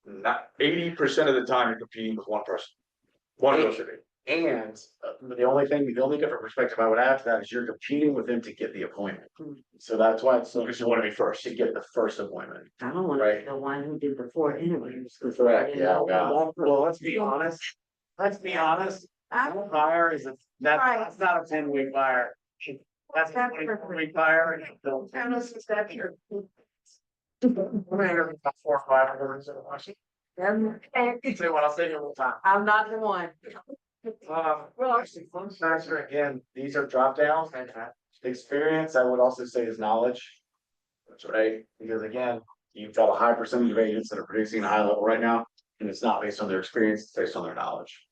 Not 80% of the time you're competing with one person. One real estate agent. And the only different perspective I would add to that is you're competing with them to get the appointment. So that's why it's so Because you want to be first. to get the first appointment. I don't want to Right. be the one who did the 4 interviews. 'Cause Correct, I didn't yeah, know yeah. that Well, let's be honest. Buyer is that's not a 10-week buyer. That's a 24-week buyer. About 4 or 5 words in Washington. Say what I'll say here one time. I'm not the one. Well, actually, fun factor, again, these are drop downs and experience, I would also say is knowledge. That's right, because again, you've got a high percentage of agents that are producing a high level right now, and it's not based on their experience, it's based on their knowledge.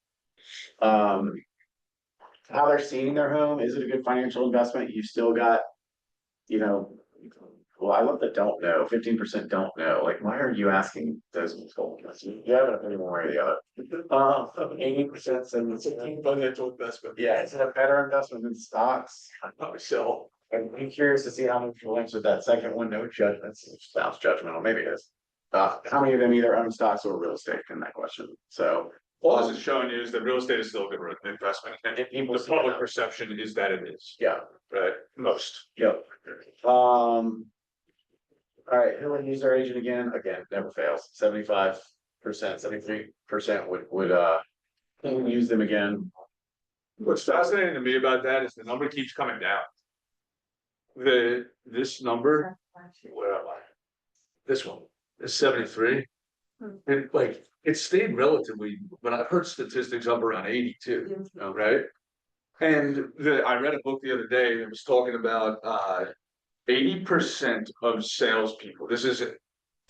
How they're seeing their home, is it a good financial investment? You've still got, you know, well, I love the don't know, 15% don't know, like, why are you asking those people? You have an opinion one way or the other. 80% said it's a Financial investment. yeah, it's a better investment than stocks. Probably so. I'm curious to see how many people answered that second one, no judgments, sounds judgmental, maybe it is. How many of them either own stocks or real estate in that question, so. All this is showing you is that real estate is still a good investment, and If people the see public that. perception is that it is, Yeah, right? Most. yep. All right, who would use their agent again? Again, never fails, 75%, 73% would use them again. What's fascinating to me about that is the number keeps coming down. This number, where am I? This one is 73. It stayed relatively, but I've heard statistics up around 82, right? And I read a book the other day that was talking about 80% of salespeople. This is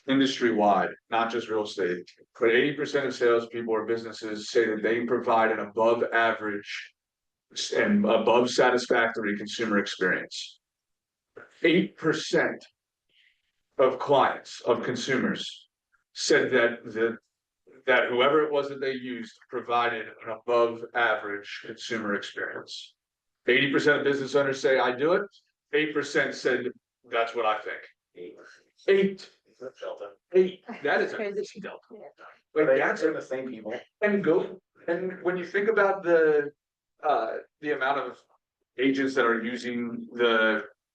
industry wide, not just real estate, but 80% of salespeople or businesses say that they provide an above average and above satisfactory consumer experience. 8% of clients, of consumers, said that whoever it was that they used provided an above average consumer experience. 80% of business owners say I do it. 8% said that's what I think. 8. That is a crazy delta. Like that's They're the same people. and when you think about the amount of agents that are using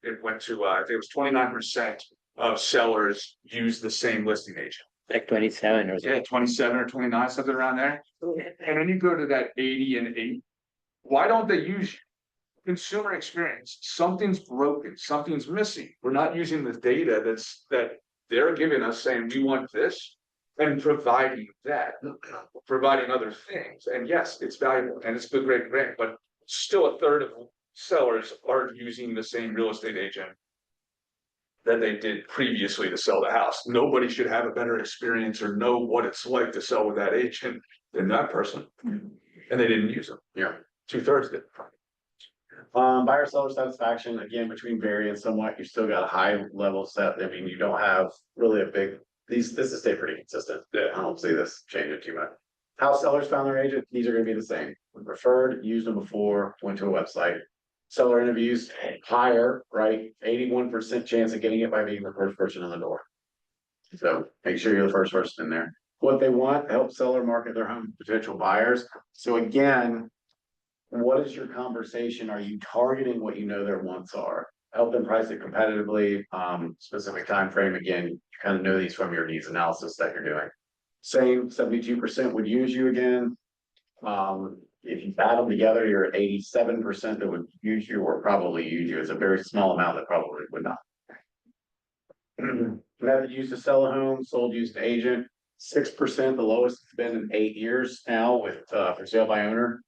it went to I think it was 29% of sellers use the same listing agent. Like 27 or Yeah, 27 or 29, something around there. And then you go to that 80 and 8. Why don't they use consumer experience? Something's broken, something's missing. We're not using the data that they're giving us saying we want this and providing that, providing other things. And yes, it's valuable and it's a great grant, but still a third of sellers are using the same real estate agent that they did previously to sell the house. Nobody should have a better experience or know what it's like to sell with that agent than that person. And they didn't use them. Yeah. 2/3 did. Buyer seller satisfaction, again, between variance somewhat, you still got a high level set. I mean, you don't have really a big, this has stayed pretty consistent. Yeah, I don't see this changing too much. How sellers found their agent, these are gonna be the same. Referred, used them before, went to a website. Seller interviews, higher, right? 81% chance of getting it by being the first person in the door. So make sure you're the first person in there. What they want, help seller market their home to potential buyers. So again, what is your conversation? Are you targeting what you know their wants are? Help them price it competitively, specific time frame. Again, you kind of know these from your needs analysis that you're doing. Same 72% would use you again. If you add them together, you're at 87% that would use you or probably use you. It's a very small amount that probably would not. Method used to sell a home, sold used to agent, 6%, the lowest it's been in 8 years now with for sale by owner.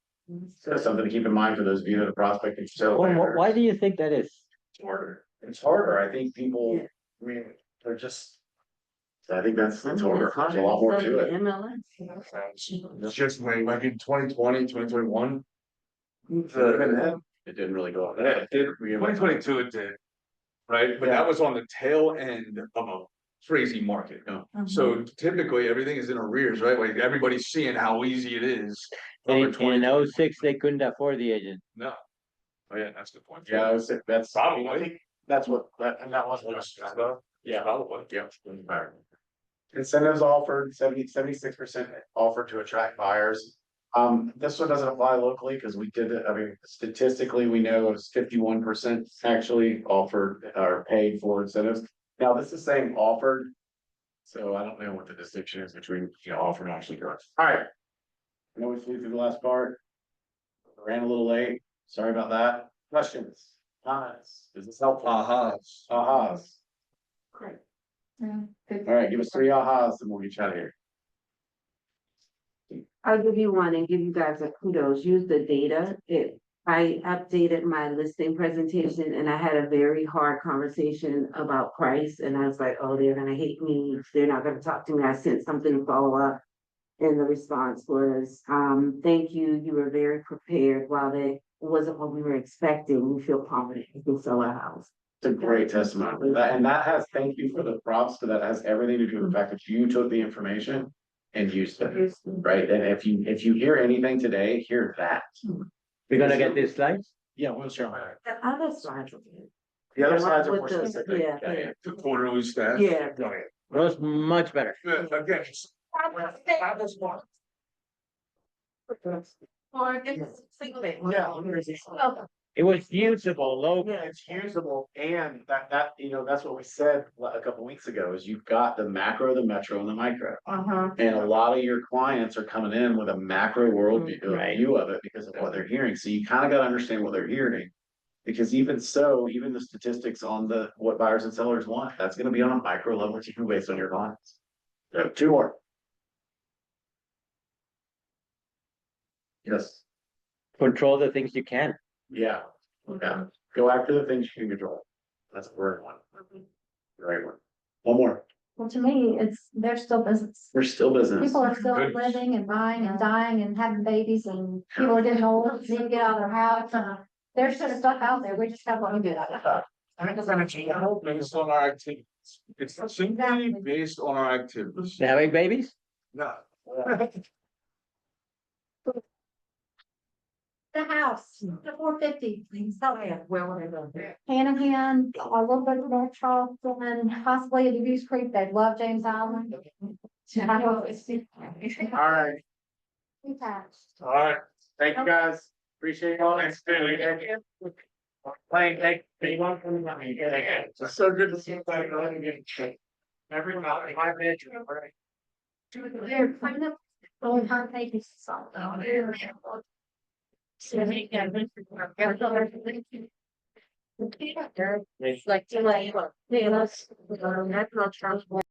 So something to keep in mind for those of you that are prospecting for sale. by owner. Why do you think that is? It's harder. It's harder. I think people, I mean, they're just. I think that's harder. There's a lot more to it. It's just like in 2020, 2021. Even then, it didn't really go up. Yeah, it did. 2022 it did. Right, but that was on the tail end of a crazy market. So typically everything is in arrears, right? Like everybody's seeing how easy it is. In 06, they couldn't afford the agent. No. Oh yeah, that's the point. Yeah, I was, that's Probably. That's what, and that wasn't. Yeah, probably. Yeah. Incentives offered, 76% offered to attract buyers. This one doesn't apply locally because we did it, I mean, statistically, we know it's 51% actually offered or paid for incentives. Now, this is saying offered. So I don't know what the distinction is between, offered and actually correct. All right. I know we flew through the last part. Ran a little late. Sorry about that. Questions? Comments? Is this helpful? Ahas. Ahas. Great. All right, give us 3 ahas and we'll get you out of here. I'll give you one and give you guys a kudos. Use the data. I updated my listing presentation and I had a very hard conversation about price. And I was like, oh, they're gonna hate me. They're not gonna talk to me. I sent something to follow up. And the response was, thank you. You were very prepared. While that wasn't what we were expecting, we feel confident we can sell our house. It's a great testimony. And that has, thank you for the props, but that has everything to do with the fact that you took the information and used it, right? And if you hear anything today, hear that. We're gonna get these slides? Yeah, we'll share my. The other slides. The other slides are With more the- specific. yeah. The quarterly stats. Yeah. That was much better. Again. Or just single. Yeah. It was usable, low. It's usable and that, you know, that's what we said a couple weeks ago is you've got the macro, the metro and the micro. And a lot of your clients are coming in with a macro world view of it because of what they're hearing. So you kind of got to understand what they're hearing. Because even so, even the statistics on what buyers and sellers want, that's going to be on a micro level too based on your clients. So 2 more. Yes. Control the things you can. Yeah. Yeah. Go after the things you can control. That's a great one. Great one. One more. Well, to me, they're still business. We're still business. People are still Good. living and buying and dying and having babies and people are getting old, need to get out of their house. There's just stuff out there. We just have to do that. Based on our activities. It's simply based on our activities. Having babies? No. The house, the 450, Hanahan, a little bit of North Charleston, possibly a Deuce Creek. They love James Island. All right. Detached. All right. Thank you guys. Appreciate y'all. Thanks. Playing, thank you. It's so good to see you. Every month, 5 minutes. They're putting up only 100 pages. It's like, that's not